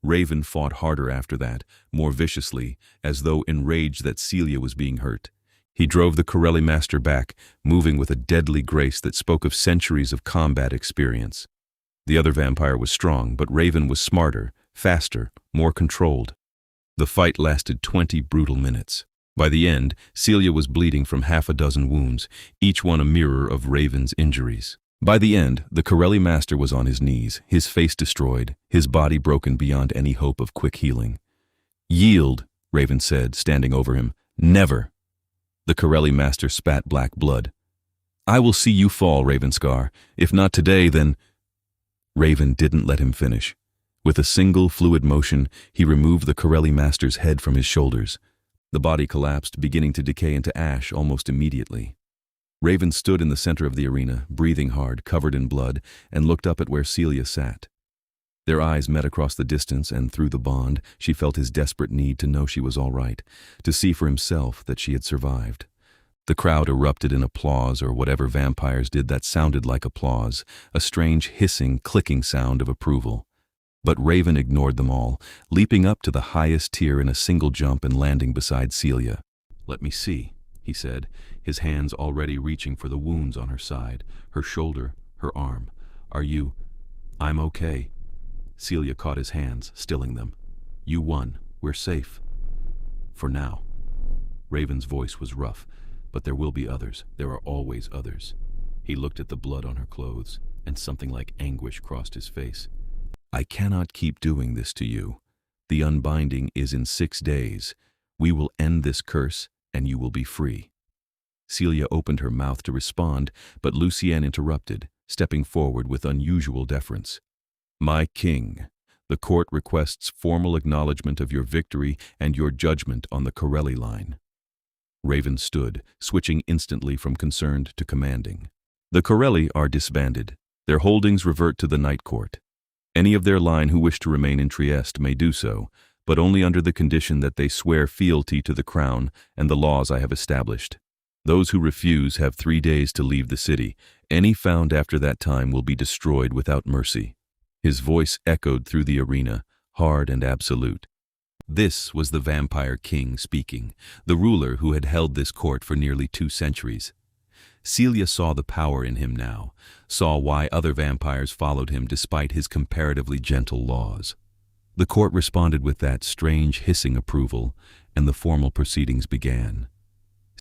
Raven fought harder after that, more viciously, as though enraged that Celia was being hurt. He drove the Corelli master back, moving with a deadly grace that spoke of centuries of combat experience. The other vampire was strong, but Raven was smarter, faster, more controlled. The fight lasted 20 brutal minutes. By the end, Celia was bleeding from half a dozen wounds, each one a mirror of Raven's injuries. By the end, the Corelli master was on his knees, his face destroyed, his body broken beyond any hope of quick healing. "Yield," Raven said, standing over him. "Never." The Corelli master spat black blood. "I will see you fall, Ravenscar. If not today, then—" Raven didn't let him finish. With a single fluid motion, he removed the Corelli master's head from his shoulders. The body collapsed, beginning to decay into ash almost immediately. Raven stood in the center of the arena, breathing hard, covered in blood, and looked up at where Celia sat. Their eyes met across the distance, and through the bond, she felt his desperate need to know she was all right, to see for himself that she had survived. The crowd erupted in applause, or whatever vampires did that sounded like applause, a strange hissing, clicking sound of approval. But Raven ignored them all, leaping up to the highest tier in a single jump and landing beside Celia. "Let me see," he said, his hands already reaching for the wounds on her side, her shoulder, her arm. "Are you—" "I'm okay." Celia caught his hands, stilling them. "You won. We're safe. For now." Raven's voice was rough. "But there will be others. There are always others." He looked at the blood on her clothes, and something like anguish crossed his face. "I cannot keep doing this to you. The unbinding is in 6 days. We will end this curse, and you will be free." Celia opened her mouth to respond, but Lucienne interrupted, stepping forward with unusual deference. "My king, the court requests formal acknowledgement of your victory and your judgment on the Corelli line." Raven stood, switching instantly from concerned to commanding. "The Corelli are disbanded. Their holdings revert to the Night Court. Any of their line who wish to remain in Trieste may do so, but only under the condition that they swear fealty to the crown and the laws I have established. Those who refuse have 3 days to leave the city. Any found after that time will be destroyed without mercy." His voice echoed through the arena, hard and absolute. This was the Vampire King speaking, the ruler who had held this court for nearly 2 centuries. Celia saw the power in him now, saw why other vampires followed him despite his comparatively gentle laws. The court responded with that strange hissing approval, and the formal proceedings began.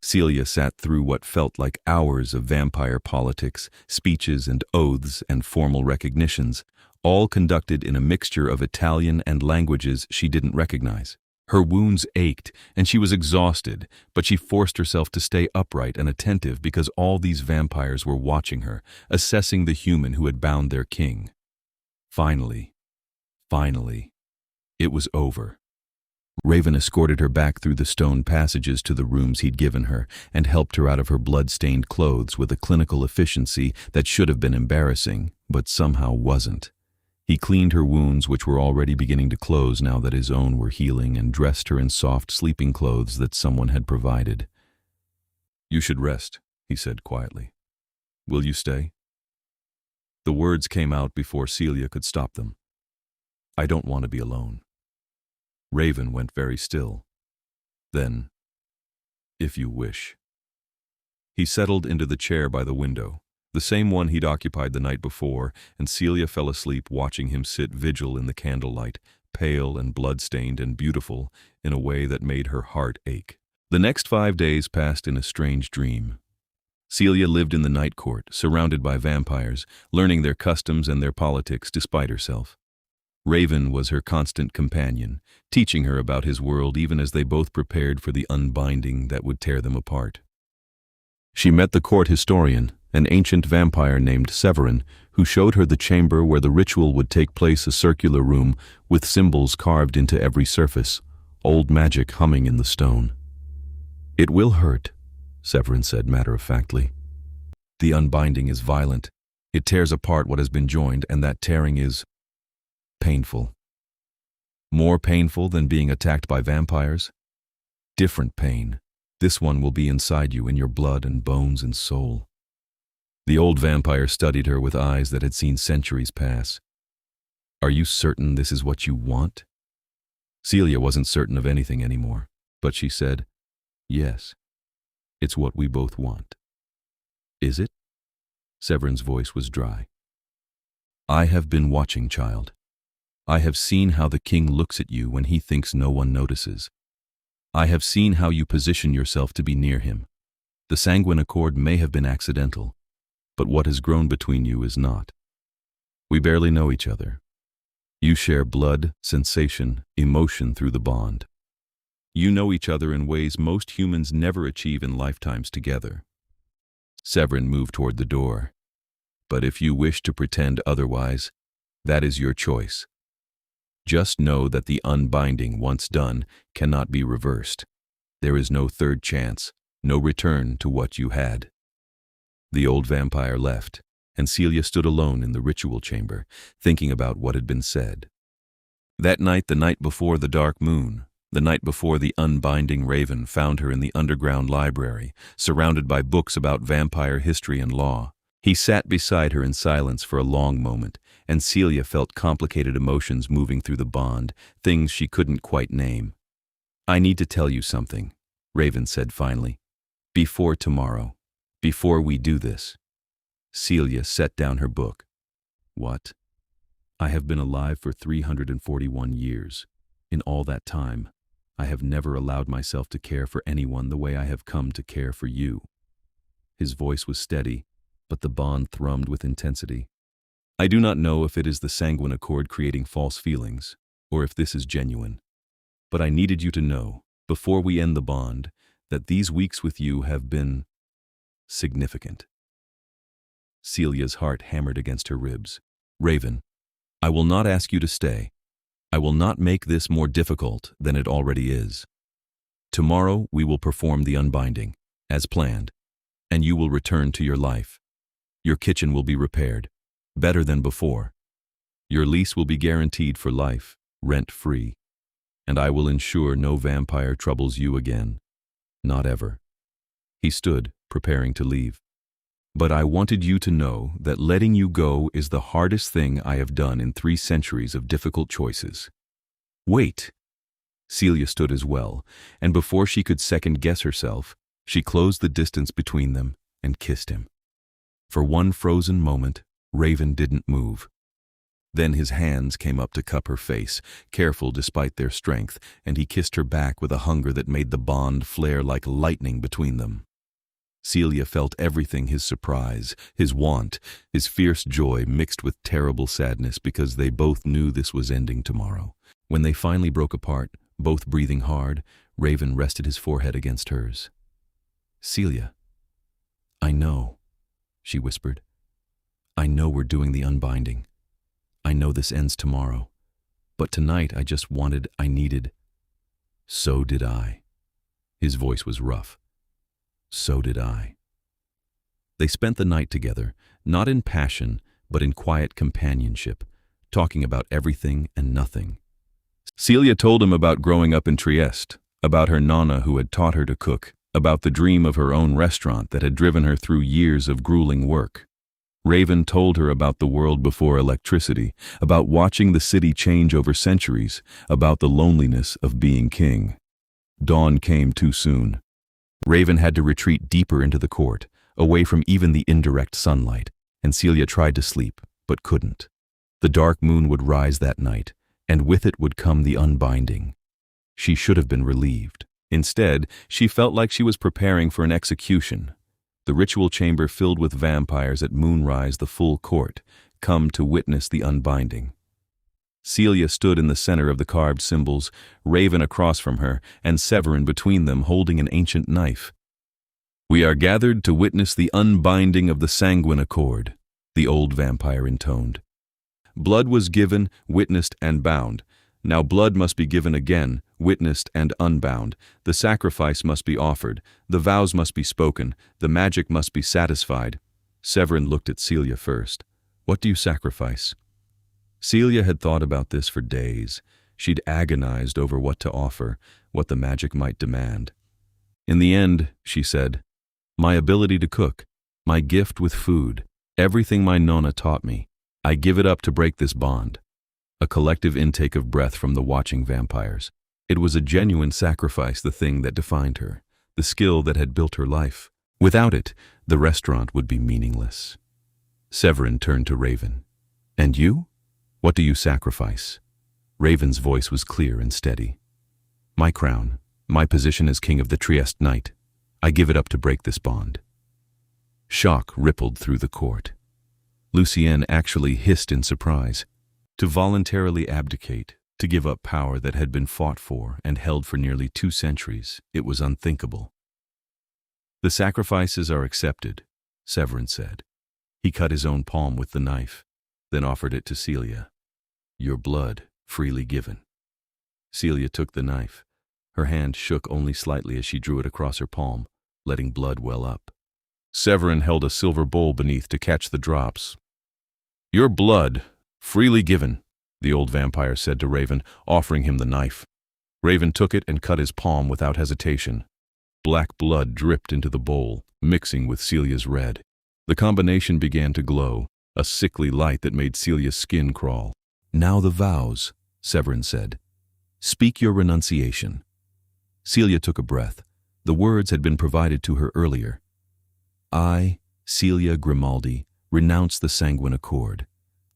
Celia sat through what felt like hours of vampire politics, speeches and oaths and formal recognitions, all conducted in a mixture of Italian and languages she didn't recognize. Her wounds ached, and she was exhausted, but she forced herself to stay upright and attentive because all these vampires were watching her, assessing the human who had bound their king. Finally, it was over. Raven escorted her back through the stone passages to the rooms he'd given her and helped her out of her blood-stained clothes with a clinical efficiency that should have been embarrassing, but somehow wasn't. He cleaned her wounds, which were already beginning to close now that his own were healing, and dressed her in soft sleeping clothes that someone had provided. "You should rest," he said quietly. "Will you stay?" The words came out before Celia could stop them. "I don't want to be alone." Raven went very still. Then, "If you wish." He settled into the chair by the window, the same one he'd occupied the night before, and Celia fell asleep watching him sit vigil in the candlelight, pale and blood-stained and beautiful in a way that made her heart ache. The next 5 days passed in a strange dream. Celia lived in the night court, surrounded by vampires, learning their customs and their politics despite herself. Raven was her constant companion, teaching her about his world even as they both prepared for the unbinding that would tear them apart. She met the court historian, an ancient vampire named Severin, who showed her the chamber where the ritual would take place, a circular room with symbols carved into every surface, old magic humming in the stone. "It will hurt," Severin said matter-of-factly. "The unbinding is violent. It tears apart what has been joined, and that tearing is painful. More painful than being attacked by vampires? Different pain. This one will be inside you, in your blood and bones and soul." The old vampire studied her with eyes that had seen centuries pass. "Are you certain this is what you want?" Celia wasn't certain of anything anymore, but she said, "Yes, it's what we both want." "Is it?" Severin's voice was dry. "I have been watching, child. I have seen how the king looks at you when he thinks no one notices. I have seen how you position yourself to be near him. The sanguine accord may have been accidental, but what has grown between you is not. We barely know each other. You share blood, sensation, emotion through the bond. You know each other in ways most humans never achieve in lifetimes together." Severin moved toward the door. "But if you wish to pretend otherwise, that is your choice. Just know that the unbinding, once done, cannot be reversed. There is no third chance, no return to what you had." The old vampire left, and Celia stood alone in the ritual chamber, thinking about what had been said. That night, the night before the dark moon, the night before the unbinding Raven found her in the underground library, surrounded by books about vampire history and law. He sat beside her in silence for a long moment, and Celia felt complicated emotions moving through the bond, things she couldn't quite name. "I need to tell you something," Raven said finally. "Before tomorrow, before we do this." Celia set down her book. "What?" "I have been alive for 341 years. In all that time, I have never allowed myself to care for anyone the way I have come to care for you." His voice was steady, but the bond thrummed with intensity. "I do not know if it is the sanguine accord creating false feelings, or if this is genuine. But I needed you to know, before we end the bond, that these weeks with you have been significant." Celia's heart hammered against her ribs. "Raven, I will not ask you to stay. I will not make this more difficult than it already is. Tomorrow we will perform the unbinding, as planned, and you will return to your life. Your kitchen will be repaired, better than before. Your lease will be guaranteed for life, rent-free, and I will ensure no vampire troubles you again. Not ever." He stood, preparing to leave. "But I wanted you to know that letting you go is the hardest thing I have done in 3 centuries of difficult choices." "Wait." Celia stood as well, and before she could second-guess herself, she closed the distance between them and kissed him. For one frozen moment, Raven didn't move. Then his hands came up to cup her face, careful despite their strength, and he kissed her back with a hunger that made the bond flare like lightning between them. Celia felt everything: his surprise, his want, his fierce joy mixed with terrible sadness, because they both knew this was ending tomorrow. When they finally broke apart, both breathing hard, Raven rested his forehead against hers. "Celia, I know," she whispered. "I know we're doing the unbinding. I know this ends tomorrow. But tonight I needed." "So did I." His voice was rough. "So did I." They spent the night together, not in passion, but in quiet companionship, talking about everything and nothing. Celia told him about growing up in Trieste, about her nonna who had taught her to cook, about the dream of her own restaurant that had driven her through years of grueling work. Raven told her about the world before electricity, about watching the city change over centuries, about the loneliness of being king. Dawn came too soon. Raven had to retreat deeper into the court, away from even the indirect sunlight, and Celia tried to sleep, but couldn't. The dark moon would rise that night, and with it would come the unbinding. She should have been relieved. Instead, she felt like she was preparing for an execution. The ritual chamber filled with vampires at moonrise, the full court, come to witness the unbinding. Celia stood in the center of the carved symbols, Raven across from her, and Severin between them holding an ancient knife. "We are gathered to witness the unbinding of the sanguine accord," the old vampire intoned. "Blood was given, witnessed, and bound. Now blood must be given again, witnessed and unbound. The sacrifice must be offered, the vows must be spoken, the magic must be satisfied." Severin looked at Celia first. "What do you sacrifice?" Celia had thought about this for days. She'd agonized over what to offer, what the magic might demand. "In the end," she said, "my ability to cook, my gift with food, everything my nonna taught me, I give it up to break this bond." A collective intake of breath from the watching vampires. It was a genuine sacrifice, the thing that defined her, the skill that had built her life. Without it, the restaurant would be meaningless. Severin turned to Raven. "And you? What do you sacrifice?" Raven's voice was clear and steady. "My crown, my position as king of the Trieste Knight. I give it up to break this bond." Shock rippled through the court. Lucienne actually hissed in surprise. To voluntarily abdicate, to give up power that had been fought for and held for nearly 2 centuries, it was unthinkable. "The sacrifices are accepted," Severin said. He cut his own palm with the knife, then offered it to Celia. "Your blood, freely given." Celia took the knife. Her hand shook only slightly as she drew it across her palm, letting blood well up. Severin held a silver bowl beneath to catch the drops. "Your blood, freely given," the old vampire said to Raven, offering him the knife. Raven took it and cut his palm without hesitation. Black blood dripped into the bowl, mixing with Celia's red. The combination began to glow, a sickly light that made Celia's skin crawl. "Now the vows," Severin said. "Speak your renunciation." Celia took a breath. The words had been provided to her earlier. "I, Celia Grimaldi, renounce the sanguine accord.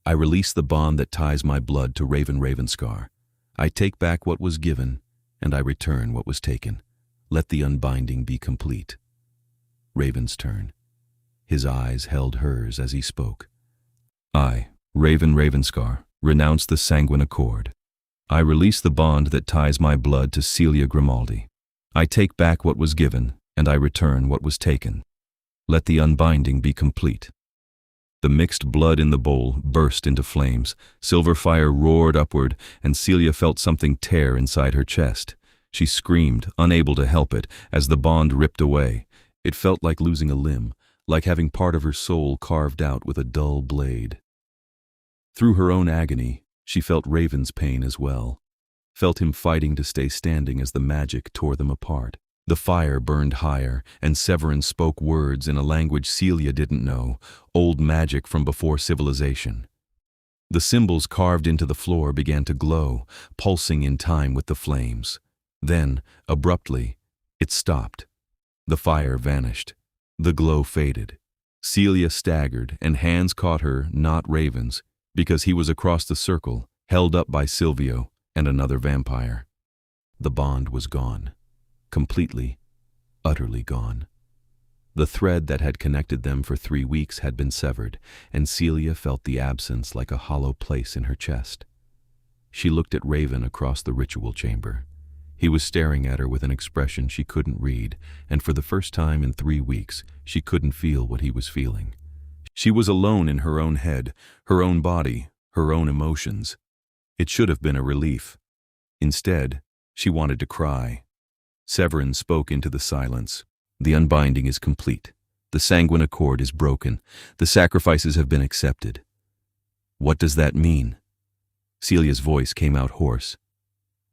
I release the bond that ties my blood to Raven Ravenscar. I take back what was given, and I return what was taken. Let the unbinding be complete." Raven's turn. His eyes held hers as he spoke. "I, Raven Ravenscar, renounce the sanguine accord. I release the bond that ties my blood to Celia Grimaldi. I take back what was given, and I return what was taken. Let the unbinding be complete." The mixed blood in the bowl burst into flames. Silver fire roared upward, and Celia felt something tear inside her chest. She screamed, unable to help it, as the bond ripped away. It felt like losing a limb, like having part of her soul carved out with a dull blade. Through her own agony, she felt Raven's pain as well, felt him fighting to stay standing as the magic tore them apart. The fire burned higher, and Severin spoke words in a language Celia didn't know, old magic from before civilization. The symbols carved into the floor began to glow, pulsing in time with the flames. Then, abruptly, it stopped. The fire vanished. The glow faded. Celia staggered, and hands caught her, not Raven's, because he was across the circle, held up by Silvio and another vampire. The bond was gone. Completely, utterly gone. The thread that had connected them for 3 weeks had been severed, and Celia felt the absence like a hollow place in her chest. She looked at Raven across the ritual chamber. He was staring at her with an expression she couldn't read, and for the first time in 3 weeks, she couldn't feel what he was feeling. She was alone in her own head, her own body, her own emotions. It should have been a relief. Instead, she wanted to cry. Severin spoke into the silence. "The unbinding is complete. The sanguine accord is broken. The sacrifices have been accepted." "What does that mean?" Celia's voice came out hoarse.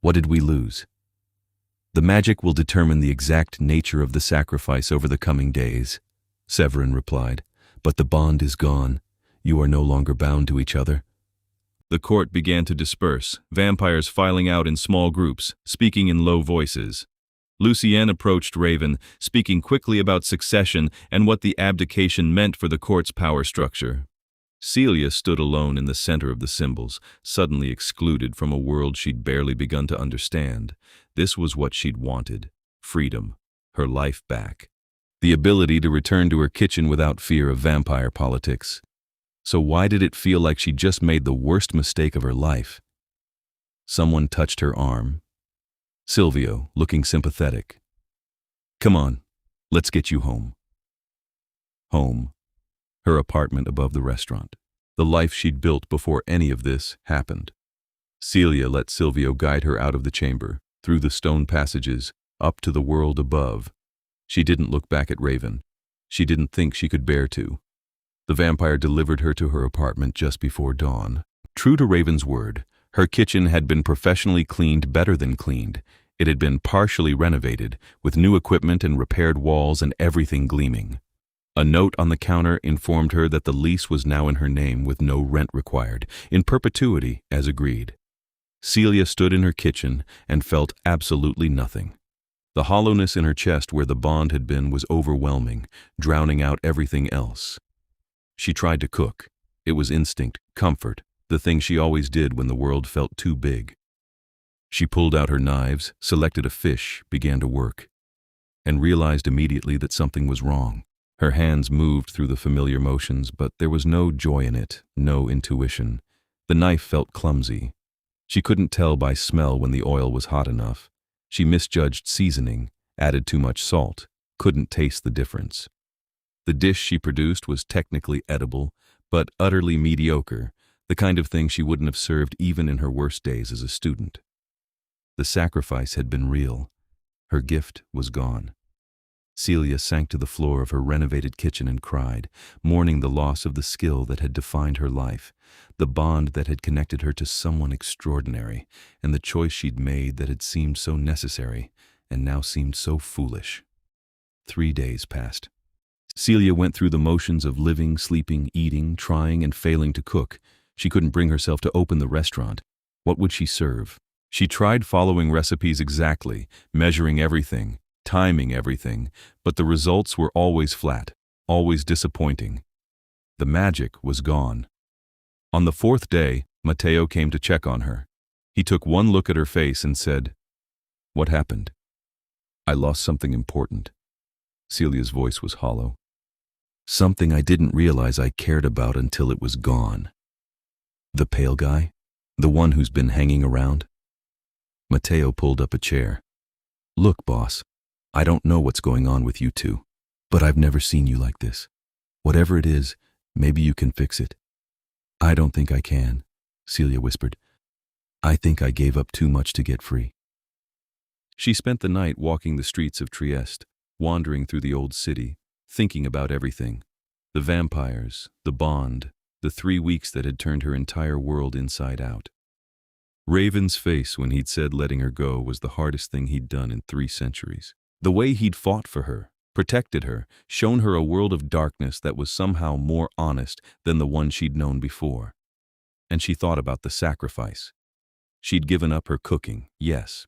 "What did we lose?" "The magic will determine the exact nature of the sacrifice over the coming days," Severin replied. "But the bond is gone. You are no longer bound to each other." The court began to disperse, vampires filing out in small groups, speaking in low voices. Lucienne approached Raven, speaking quickly about succession and what the abdication meant for the court's power structure. Celia stood alone in the center of the symbols, suddenly excluded from a world she'd barely begun to understand. This was what she'd wanted: freedom, her life back, the ability to return to her kitchen without fear of vampire politics. So why did it feel like she just made the worst mistake of her life? Someone touched her arm. Silvio, looking sympathetic. "Come on, let's get you home." Home. Her apartment above the restaurant. The life she'd built before any of this happened. Celia let Silvio guide her out of the chamber, through the stone passages, up to the world above. She didn't look back at Raven. She didn't think she could bear to. The vampire delivered her to her apartment just before dawn. True to Raven's word, her kitchen had been professionally cleaned, better than cleaned. It had been partially renovated, with new equipment and repaired walls and everything gleaming. A note on the counter informed her that the lease was now in her name with no rent required, in perpetuity, as agreed. Celia stood in her kitchen and felt absolutely nothing. The hollowness in her chest where the bond had been was overwhelming, drowning out everything else. She tried to cook. It was instinct, comfort, the thing she always did when the world felt too big. She pulled out her knives, selected a fish, began to work, and realized immediately that something was wrong. Her hands moved through the familiar motions, but there was no joy in it, no intuition. The knife felt clumsy. She couldn't tell by smell when the oil was hot enough. She misjudged seasoning, added too much salt, couldn't taste the difference. The dish she produced was technically edible, but utterly mediocre, the kind of thing she wouldn't have served even in her worst days as a student. The sacrifice had been real. Her gift was gone. Celia sank to the floor of her renovated kitchen and cried, mourning the loss of the skill that had defined her life, the bond that had connected her to someone extraordinary, and the choice she'd made that had seemed so necessary and now seemed so foolish. 3 days passed. Celia went through the motions of living, sleeping, eating, trying, and failing to cook. She couldn't bring herself to open the restaurant. What would she serve? She tried following recipes exactly, measuring everything, timing everything, but the results were always flat, always disappointing. The magic was gone. On the 4th day, Matteo came to check on her. He took one look at her face and said, "What happened?" "I lost something important." Celia's voice was hollow. "Something I didn't realize I cared about until it was gone." "The pale guy? The one who's been hanging around?" Matteo pulled up a chair. Look, boss, I don't know what's going on with you two, but I've never seen you like this. Whatever it is, maybe you can fix it. I don't think I can, Celia whispered. I think I gave up too much to get free. She spent the night walking the streets of Trieste, wandering through the old city, thinking about everything. The vampires, the bond, the 3 weeks that had turned her entire world inside out. Raven's face when he'd said letting her go was the hardest thing he'd done in 3 centuries. The way he'd fought for her, protected her, shown her a world of darkness that was somehow more honest than the one she'd known before. And she thought about the sacrifice. She'd given up her cooking, yes.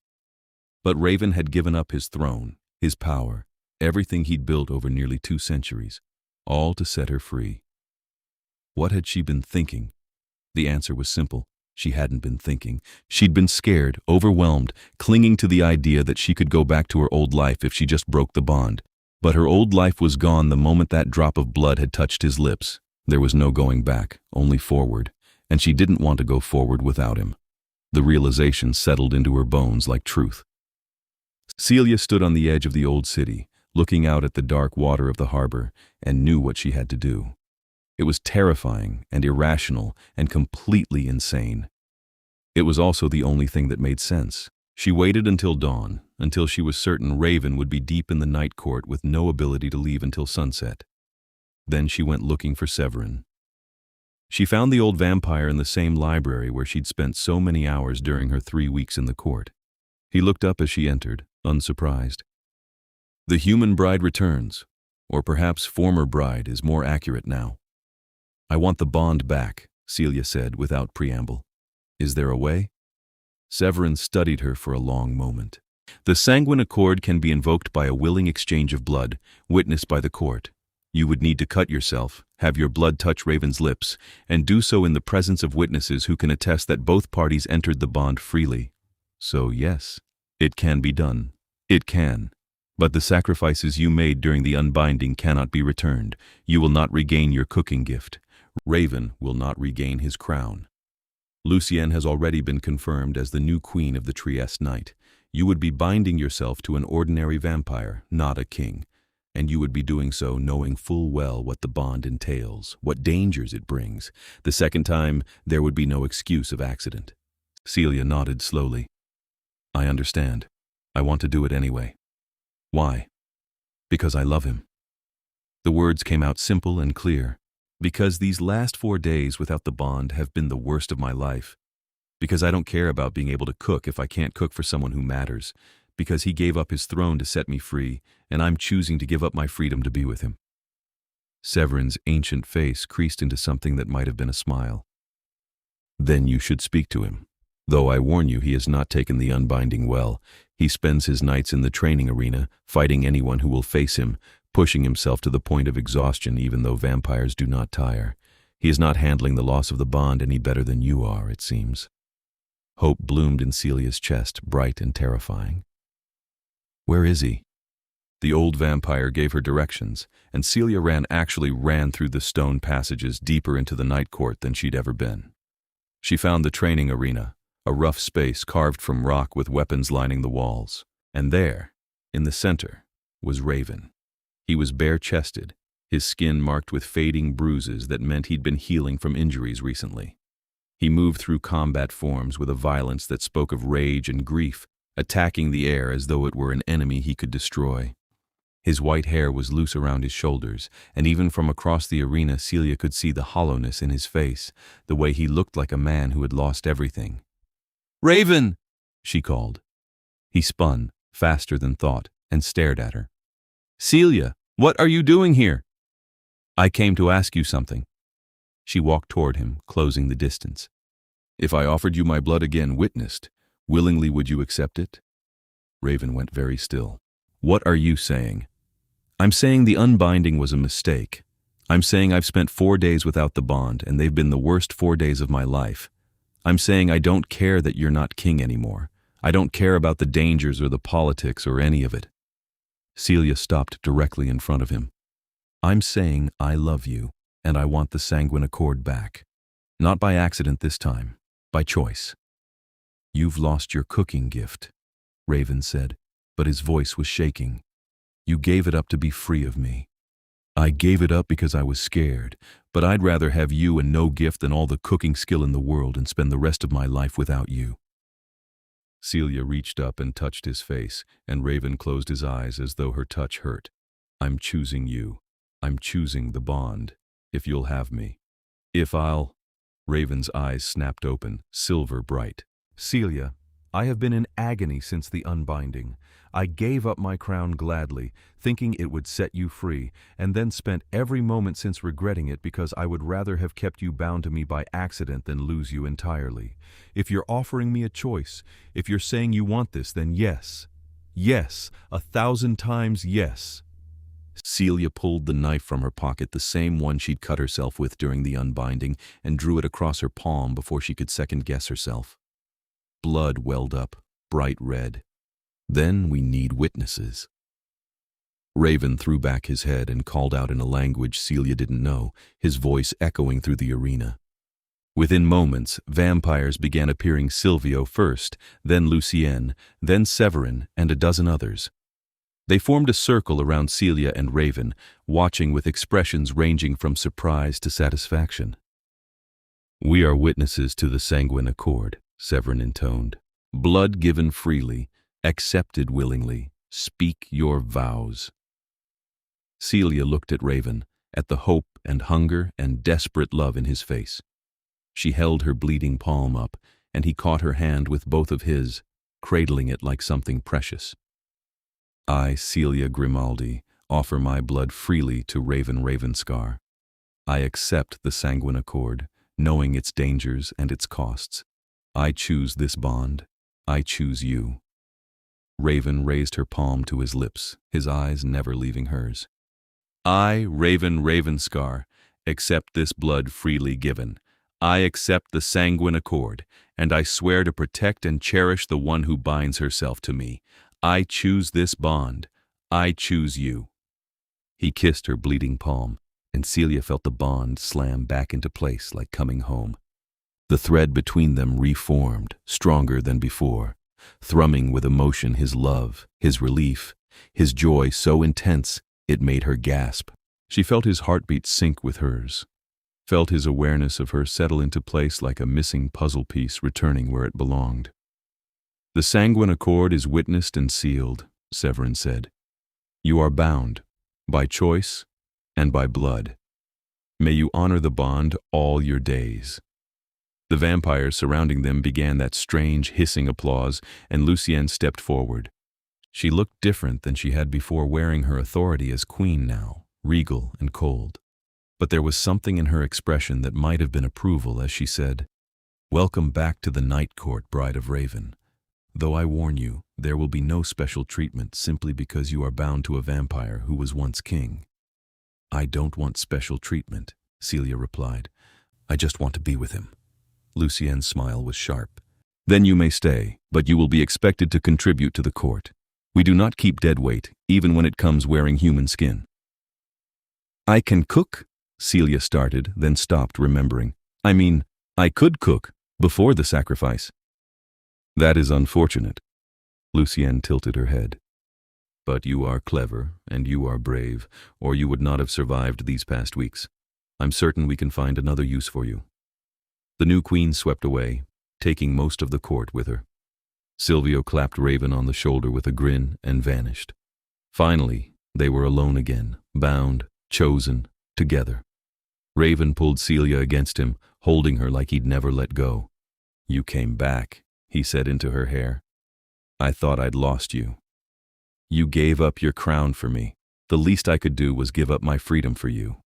But Raven had given up his throne, his power, everything he'd built over nearly 2 centuries, all to set her free. What had she been thinking? The answer was simple. She hadn't been thinking. She'd been scared, overwhelmed, clinging to the idea that she could go back to her old life if she just broke the bond. But her old life was gone the moment that drop of blood had touched his lips. There was no going back, only forward, and she didn't want to go forward without him. The realization settled into her bones like truth. Celia stood on the edge of the old city, looking out at the dark water of the harbor, and knew what she had to do. It was terrifying and irrational and completely insane. It was also the only thing that made sense. She waited until dawn, until she was certain Raven would be deep in the night court with no ability to leave until sunset. Then she went looking for Severin. She found the old vampire in the same library where she'd spent so many hours during her 3 weeks in the court. He looked up as she entered, unsurprised. The human bride returns, or perhaps former bride is more accurate now. I want the bond back, Celia said without preamble. Is there a way? Severin studied her for a long moment. The sanguine accord can be invoked by a willing exchange of blood, witnessed by the court. You would need to cut yourself, have your blood touch Raven's lips, and do so in the presence of witnesses who can attest that both parties entered the bond freely. So yes, it can be done. It can. But the sacrifices you made during the unbinding cannot be returned. You will not regain your cooking gift. Raven will not regain his crown. Lucienne has already been confirmed as the new queen of the Trieste night. You would be binding yourself to an ordinary vampire, not a king. And you would be doing so knowing full well what the bond entails, what dangers it brings. The second time, there would be no excuse of accident. Celia nodded slowly. I understand. I want to do it anyway. Why? Because I love him. The words came out simple and clear. Because these last 4 days without the bond have been the worst of my life. Because I don't care about being able to cook if I can't cook for someone who matters. Because he gave up his throne to set me free, and I'm choosing to give up my freedom to be with him. Severin's ancient face creased into something that might have been a smile. Then you should speak to him. Though I warn you, he has not taken the unbinding well. He spends his nights in the training arena, fighting anyone who will face him, pushing himself to the point of exhaustion even though vampires do not tire. He is not handling the loss of the bond any better than you are, it seems. Hope bloomed in Celia's chest, bright and terrifying. Where is he? The old vampire gave her directions, and Celia actually ran through the stone passages deeper into the night court than she'd ever been. She found the training arena, a rough space carved from rock with weapons lining the walls. And there, in the center, was Raven. He was bare-chested, his skin marked with fading bruises that meant he'd been healing from injuries recently. He moved through combat forms with a violence that spoke of rage and grief, attacking the air as though it were an enemy he could destroy. His white hair was loose around his shoulders, and even from across the arena Celia could see the hollowness in his face, the way he looked like a man who had lost everything. "Raven!" she called. He spun, faster than thought, and stared at her. "Celia, what are you doing here?" "I came to ask you something." She walked toward him, closing the distance. "If I offered you my blood again witnessed, willingly would you accept it?" Raven went very still. "What are you saying?" "I'm saying the unbinding was a mistake. I'm saying I've spent 4 days without the bond, and they've been the worst 4 days of my life. I'm saying I don't care that you're not king anymore. I don't care about the dangers or the politics or any of it." Celia stopped directly in front of him. "I'm saying I love you, and I want the sanguine accord back. Not by accident this time, by choice." "You've lost your cooking gift," Raven said, but his voice was shaking. "You gave it up to be free of me." "I gave it up because I was scared, but I'd rather have you and no gift than all the cooking skill in the world and spend the rest of my life without you." Celia reached up and touched his face, and Raven closed his eyes as though her touch hurt. "I'm choosing you. I'm choosing the bond, if you'll have me." "If I'll—" Raven's eyes snapped open, silver bright. "Celia, I have been in agony since the unbinding. I gave up my crown gladly, thinking it would set you free, and then spent every moment since regretting it because I would rather have kept you bound to me by accident than lose you entirely. If you're offering me a choice, if you're saying you want this, then yes. Yes, 1,000 times yes." Celia pulled the knife from her pocket, the same one she'd cut herself with during the unbinding, and drew it across her palm before she could second-guess herself. Blood welled up, bright red. "Then we need witnesses." Raven threw back his head and called out in a language Celia didn't know, his voice echoing through the arena. Within moments, vampires began appearing, Silvio first, then Lucien, then Severin, and a dozen others. They formed a circle around Celia and Raven, watching with expressions ranging from surprise to satisfaction. "We are witnesses to the sanguine accord," Severin intoned. "Blood given freely, accepted willingly. Speak your vows." Celia looked at Raven, at the hope and hunger and desperate love in his face. She held her bleeding palm up, and he caught her hand with both of his, cradling it like something precious. "I, Celia Grimaldi, offer my blood freely to Raven Ravenscar. I accept the sanguine accord, knowing its dangers and its costs. I choose this bond. I choose you." Raven raised her palm to his lips, his eyes never leaving hers. "I, Raven Ravenscar, accept this blood freely given. I accept the sanguine accord, and I swear to protect and cherish the one who binds herself to me. I choose this bond. I choose you." He kissed her bleeding palm, and Celia felt the bond slam back into place like coming home. The thread between them reformed, stronger than before, thrumming with emotion, his love, his relief, his joy so intense it made her gasp. She felt his heartbeat sync with hers, felt his awareness of her settle into place like a missing puzzle piece returning where it belonged. "The sanguine accord is witnessed and sealed," Severin said. "You are bound, by choice and by blood. May you honor the bond all your days." The vampires surrounding them began that strange hissing applause, and Lucienne stepped forward. She looked different than she had before, wearing her authority as queen now, regal and cold. But there was something in her expression that might have been approval as she said, "Welcome back to the Night Court, Bride of Raven. Though I warn you, there will be no special treatment simply because you are bound to a vampire who was once king." "I don't want special treatment," Celia replied. "I just want to be with him." Lucien's smile was sharp. "Then you may stay, but you will be expected to contribute to the court. We do not keep dead weight, even when it comes wearing human skin." "I can cook?" Celia started, then stopped, remembering. I could cook, before the sacrifice." "That is unfortunate." Lucienne tilted her head. "But you are clever, and you are brave, or you would not have survived these past weeks. I'm certain we can find another use for you." The new queen swept away, taking most of the court with her. Silvio clapped Raven on the shoulder with a grin and vanished. Finally, they were alone again, bound, chosen, together. Raven pulled Celia against him, holding her like he'd never let go. "You came back," he said into her hair. "I thought I'd lost you. You gave up your crown for me. The least I could do was give up my freedom for you."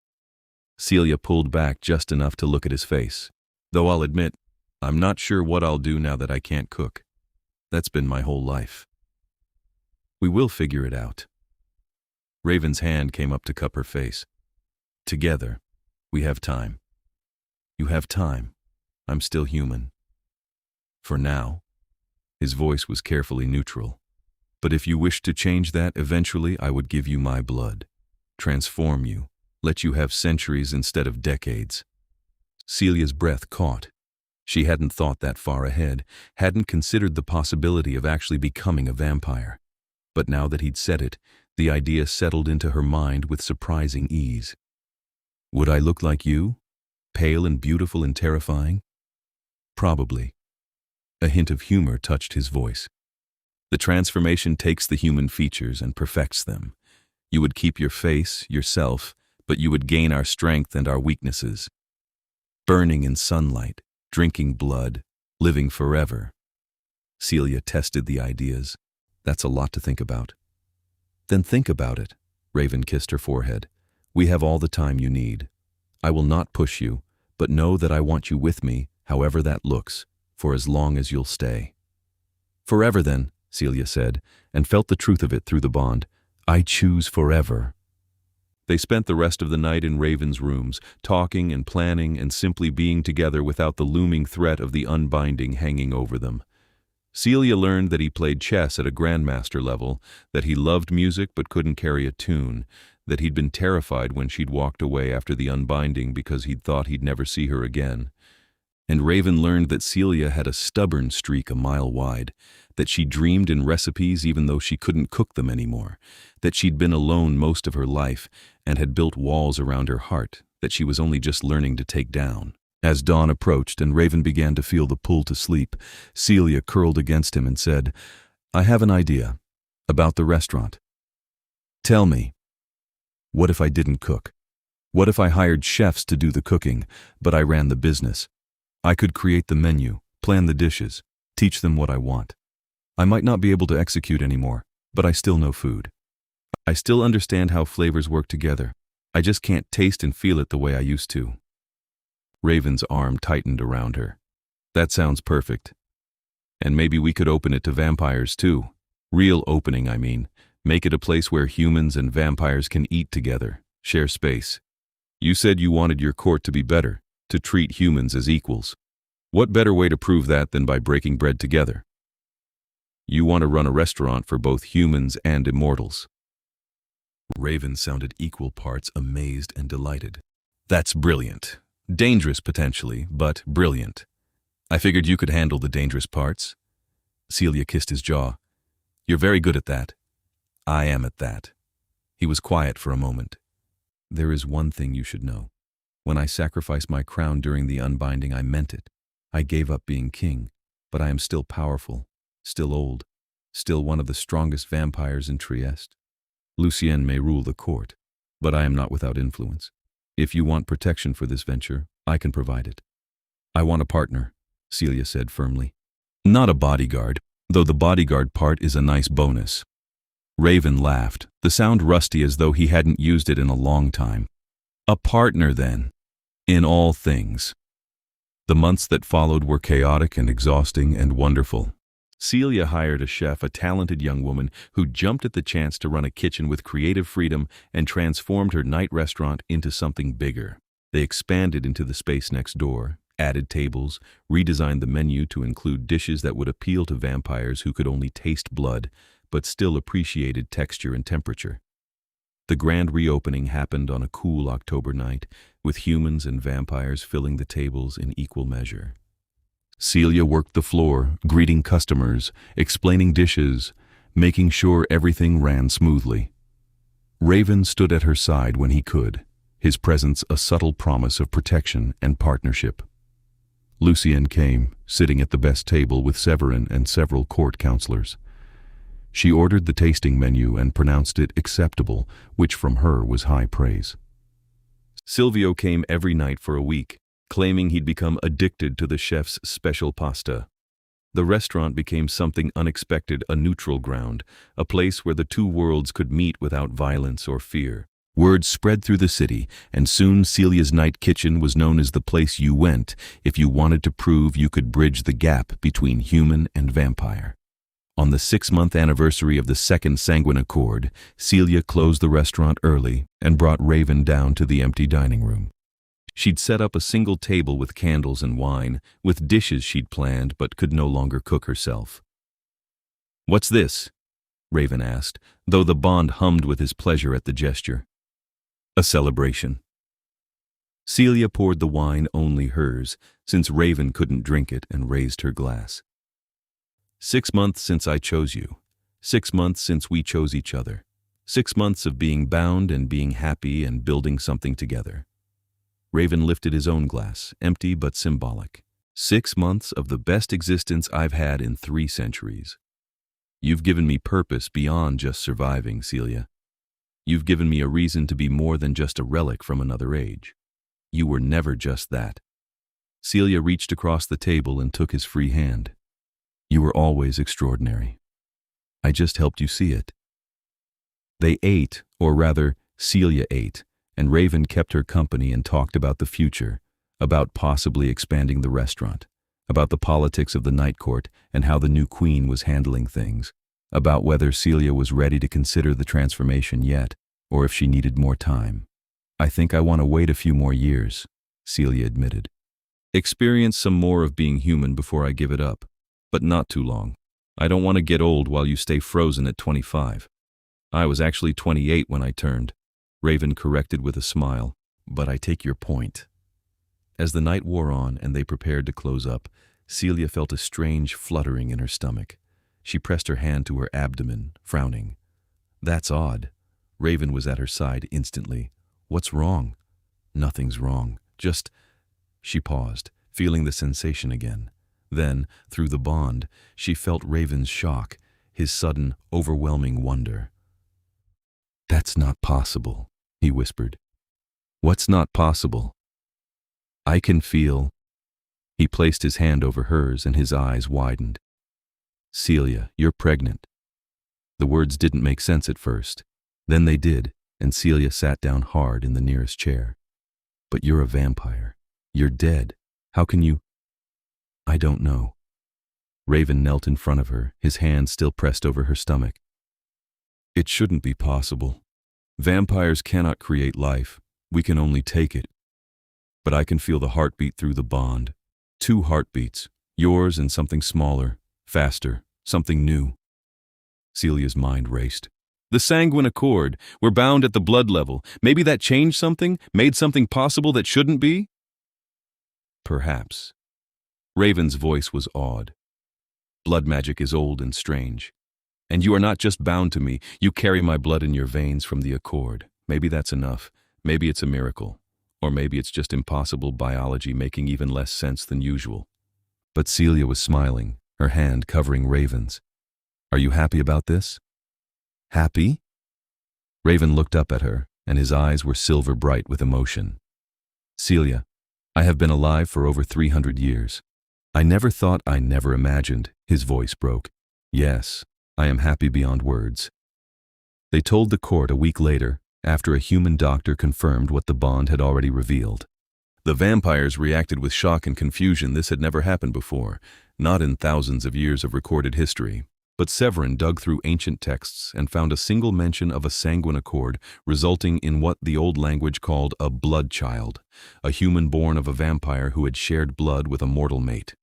Celia pulled back just enough to look at his face. "Though I'll admit, I'm not sure what I'll do now that I can't cook. That's been my whole life." "We will figure it out." Raven's hand came up to cup her face. "Together, we have time. You have time. I'm still human. For now." His voice was carefully neutral. "But if you wish to change that, eventually I would give you my blood. Transform you. Let you have centuries instead of decades." Celia's breath caught. She hadn't thought that far ahead, hadn't considered the possibility of actually becoming a vampire. But now that he'd said it, the idea settled into her mind with surprising ease. Would I look like you? Pale and beautiful and terrifying? Probably. A hint of humor touched his voice. The transformation takes the human features and perfects them. You would keep your face, yourself, but you would gain our strength and our weaknesses. Burning in sunlight, drinking blood, living forever. Celia tested the ideas. That's a lot to think about. Then think about it. Raven kissed her forehead. We have all the time you need. I will not push you, but know that I want you with me, however that looks, for as long as you'll stay. Forever then, Celia said, and felt the truth of it through the bond. I choose forever. They spent the rest of the night in Raven's rooms, talking and planning and simply being together without the looming threat of the unbinding hanging over them. Celia learned that he played chess at a grandmaster level, that he loved music but couldn't carry a tune, that he'd been terrified when she'd walked away after the unbinding because he'd thought he'd never see her again. And Raven learned that Celia had a stubborn streak a mile wide, that she dreamed in recipes even though she couldn't cook them anymore, that she'd been alone most of her life and had built walls around her heart that she was only just learning to take down. As dawn approached and Raven began to feel the pull to sleep, Celia curled against him and said, I have an idea about the restaurant. Tell me, what if I didn't cook? What if I hired chefs to do the cooking, but I ran the business? I could create the menu, plan the dishes, teach them what I want. I might not be able to execute anymore, but I still know food. I still understand how flavors work together. I just can't taste and feel it the way I used to. Raven's arm tightened around her. That sounds perfect. And maybe we could open it to vampires too. Real opening, I mean. Make it a place where humans and vampires can eat together, share space. You said you wanted your court to be better, to treat humans as equals. What better way to prove that than by breaking bread together? You want to run a restaurant for both humans and immortals. Raven sounded equal parts amazed and delighted. That's brilliant. Dangerous potentially, but brilliant. I figured you could handle the dangerous parts. Celia kissed his jaw. You're very good at that. I am at that. He was quiet for a moment. There is one thing you should know. When I sacrificed my crown during the unbinding, I meant it. I gave up being king, but I am still powerful, still old, still one of the strongest vampires in Trieste. Lucien may rule the court, but I am not without influence. If you want protection for this venture, I can provide it. I want a partner, Celia said firmly. Not a bodyguard, though the bodyguard part is a nice bonus. Raven laughed, the sound rusty as though he hadn't used it in a long time. A partner, then, in all things. The months that followed were chaotic and exhausting and wonderful. Celia hired a chef, a talented young woman who jumped at the chance to run a kitchen with creative freedom and transformed her night restaurant into something bigger. They expanded into the space next door, added tables, redesigned the menu to include dishes that would appeal to vampires who could only taste blood, but still appreciated texture and temperature. The grand reopening happened on a cool October night, with humans and vampires filling the tables in equal measure. Celia worked the floor, greeting customers, explaining dishes, making sure everything ran smoothly. Raven stood at her side when he could, his presence a subtle promise of protection and partnership. Lucien came, sitting at the best table with Severin and several court counselors. She ordered the tasting menu and pronounced it acceptable, which from her was high praise. Silvio came every night for a week, claiming he'd become addicted to the chef's special pasta. The restaurant became something unexpected, a neutral ground, a place where the two worlds could meet without violence or fear. Word spread through the city, and soon Celia's night kitchen was known as the place you went if you wanted to prove you could bridge the gap between human and vampire. On the 6-month anniversary of the second Sanguine Accord, Celia closed the restaurant early and brought Raven down to the empty dining room. She'd set up a single table with candles and wine, with dishes she'd planned but could no longer cook herself. "What's this?" Raven asked, though the bond hummed with his pleasure at the gesture. "A celebration." Celia poured the wine only hers, since Raven couldn't drink it, and raised her glass. 6 months since I chose you. 6 months since we chose each other. 6 months of being bound and being happy and building something together. Raven lifted his own glass, empty but symbolic. 6 months of the best existence I've had in 3 centuries. You've given me purpose beyond just surviving, Celia. You've given me a reason to be more than just a relic from another age. You were never just that. Celia reached across the table and took his free hand. You were always extraordinary. I just helped you see it. They ate, or rather, Celia ate, and Raven kept her company and talked about the future, about possibly expanding the restaurant, about the politics of the night court and how the new queen was handling things, about whether Celia was ready to consider the transformation yet, or if she needed more time. I think I want to wait a few more years, Celia admitted. Experience some more of being human before I give it up, but not too long. I don't want to get old while you stay frozen at 25. I was actually 28 when I turned, Raven corrected with a smile, but I take your point. As the night wore on and they prepared to close up, Celia felt a strange fluttering in her stomach. She pressed her hand to her abdomen, frowning. That's odd. Raven was at her side instantly. What's wrong? Nothing's wrong. Just... She paused, feeling the sensation again. Then, through the bond, she felt Raven's shock, his sudden, overwhelming wonder. That's not possible, he whispered. What's not possible? I can feel... He placed his hand over hers and his eyes widened. Celia, you're pregnant. The words didn't make sense at first. Then they did, and Celia sat down hard in the nearest chair. But you're a vampire. You're dead. How can you... I don't know. Raven knelt in front of her, his hand still pressed over her stomach. It shouldn't be possible. Vampires cannot create life. We can only take it. But I can feel the heartbeat through the bond. 2 heartbeats, yours and something smaller, faster, something new. Celia's mind raced. The sanguine accord. We're bound at the blood level. Maybe that changed something, made something possible that shouldn't be? Perhaps. Raven's voice was awed. Blood magic is old and strange. And you are not just bound to me, you carry my blood in your veins from the accord. Maybe that's enough. Maybe it's a miracle. Or maybe it's just impossible biology making even less sense than usual. But Celia was smiling, her hand covering Raven's. Are you happy about this? Happy? Raven looked up at her, and his eyes were silver bright with emotion. Celia, I have been alive for over 300 years. I never thought, I never imagined, his voice broke. Yes, I am happy beyond words. They told the court a week later, after a human doctor confirmed what the bond had already revealed. The vampires reacted with shock and confusion. This had never happened before, not in thousands of years of recorded history. But Severin dug through ancient texts and found a single mention of a sanguine accord, resulting in what the old language called a blood child, a human born of a vampire who had shared blood with a mortal mate.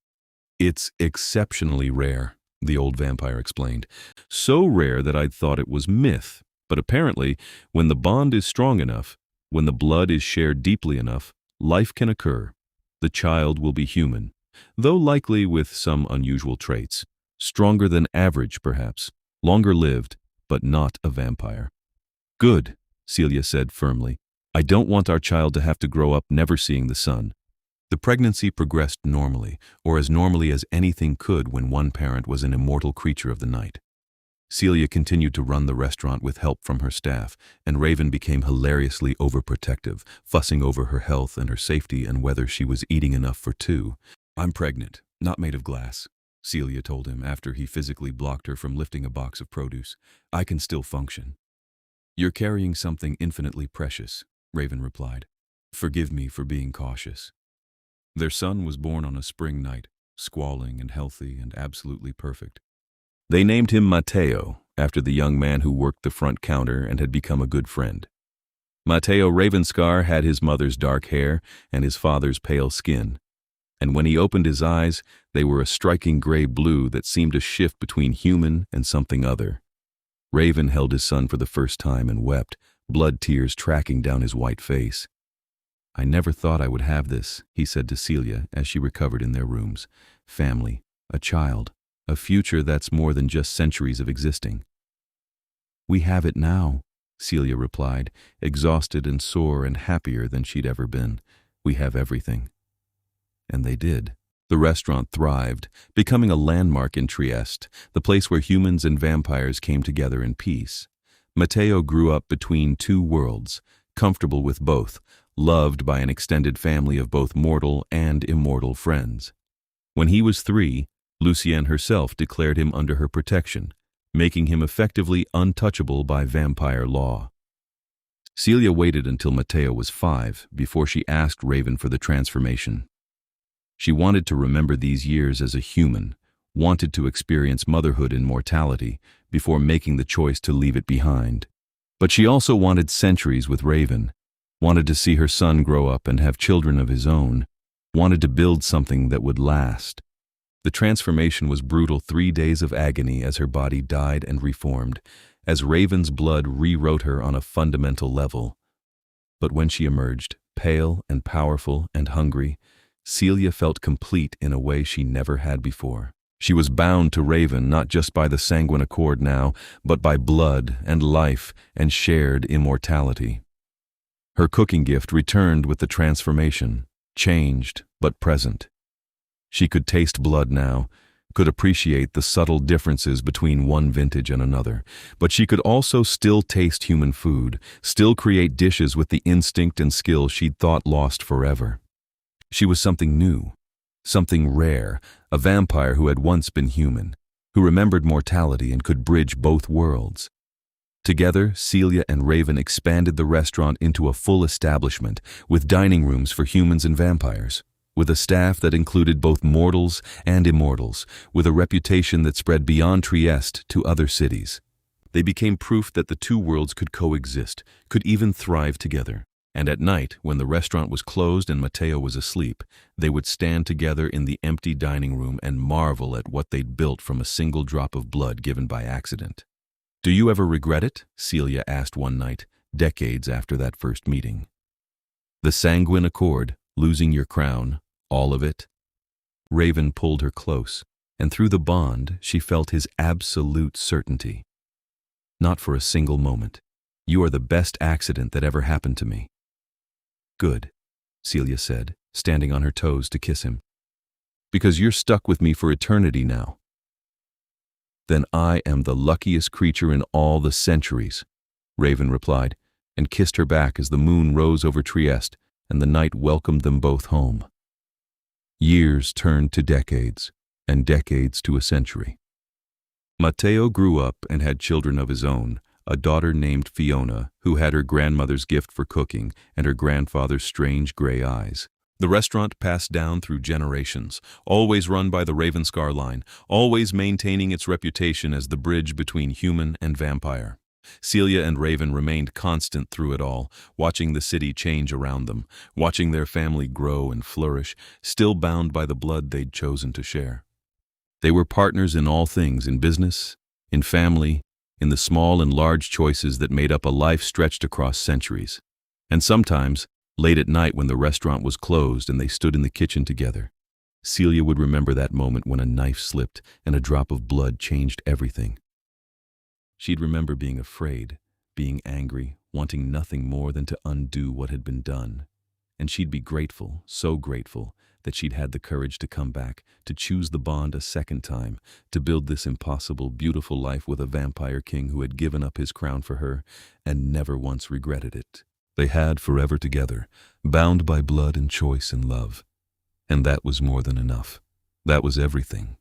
It's exceptionally rare, the old vampire explained. So rare that I'd thought it was myth. But apparently, when the bond is strong enough, when the blood is shared deeply enough, life can occur. The child will be human, though likely with some unusual traits. Stronger than average, perhaps. Longer lived, but not a vampire. Good, Celia said firmly. I don't want our child to have to grow up never seeing the sun. The pregnancy progressed normally, or as normally as anything could when one parent was an immortal creature of the night. Celia continued to run the restaurant with help from her staff, and Raven became hilariously overprotective, fussing over her health and her safety and whether she was eating enough for 2. I'm pregnant, not made of glass, Celia told him after he physically blocked her from lifting a box of produce. I can still function. You're carrying something infinitely precious, Raven replied. Forgive me for being cautious. Their son was born on a spring night, squalling and healthy and absolutely perfect. They named him Matteo, after the young man who worked the front counter and had become a good friend. Matteo Ravenscar had his mother's dark hair and his father's pale skin, and when he opened his eyes, they were a striking gray blue that seemed to shift between human and something other. Raven held his son for the first time and wept, blood tears tracking down his white face. I never thought I would have this, he said to Celia as she recovered in their rooms. Family, a child. A future that's more than just centuries of existing. "We have it now," Celia replied, exhausted and sore and happier than she'd ever been. "We have everything." And they did. The restaurant thrived, becoming a landmark in Trieste, the place where humans and vampires came together in peace. Matteo grew up between two worlds, comfortable with both, loved by an extended family of both mortal and immortal friends. When he was 3, Lucienne herself declared him under her protection, making him effectively untouchable by vampire law. Celia waited until Matteo was 5 before she asked Raven for the transformation. She wanted to remember these years as a human, wanted to experience motherhood in mortality before making the choice to leave it behind. But she also wanted centuries with Raven, wanted to see her son grow up and have children of his own, wanted to build something that would last. The transformation was brutal 3 days of agony as her body died and reformed, as Raven's blood rewrote her on a fundamental level. But when she emerged, pale and powerful and hungry, Celia felt complete in a way she never had before. She was bound to Raven not just by the sanguine accord now, but by blood and life and shared immortality. Her cooking gift returned with the transformation, changed but present. She could taste blood now, could appreciate the subtle differences between one vintage and another, but she could also still taste human food, still create dishes with the instinct and skill she'd thought lost forever. She was something new, something rare, a vampire who had once been human, who remembered mortality and could bridge both worlds. Together, Celia and Raven expanded the restaurant into a full establishment, with dining rooms for humans and vampires, with a staff that included both mortals and immortals, with a reputation that spread beyond Trieste to other cities. They became proof that the two worlds could coexist, could even thrive together. And at night, when the restaurant was closed and Matteo was asleep, they would stand together in the empty dining room and marvel at what they'd built from a single drop of blood given by accident. "Do you ever regret it?" Celia asked one night, decades after that first meeting. "The sanguine accord, losing your crown, all of it?" Raven pulled her close, and through the bond she felt his absolute certainty. "Not for a single moment. You are the best accident that ever happened to me." "Good," Celia said, standing on her toes to kiss him. "Because you're stuck with me for eternity now." "Then I am the luckiest creature in all the centuries," Raven replied, and kissed her back as the moon rose over Trieste and the night welcomed them both home. Years turned to decades, and decades to a century. Matteo grew up and had children of his own, a daughter named Fiona, who had her grandmother's gift for cooking and her grandfather's strange gray eyes. The restaurant passed down through generations, always run by the Ravenscar line, always maintaining its reputation as the bridge between human and vampire. Celia and Raven remained constant through it all, watching the city change around them, watching their family grow and flourish, still bound by the blood they'd chosen to share. They were partners in all things, in business, in family, in the small and large choices that made up a life stretched across centuries. And sometimes, late at night when the restaurant was closed and they stood in the kitchen together, Celia would remember that moment when a knife slipped and a drop of blood changed everything. She'd remember being afraid, being angry, wanting nothing more than to undo what had been done. And she'd be grateful, so grateful, that she'd had the courage to come back, to choose the bond a second time, to build this impossible, beautiful life with a vampire king who had given up his crown for her and never once regretted it. They had forever together, bound by blood and choice and love. And that was more than enough. That was everything.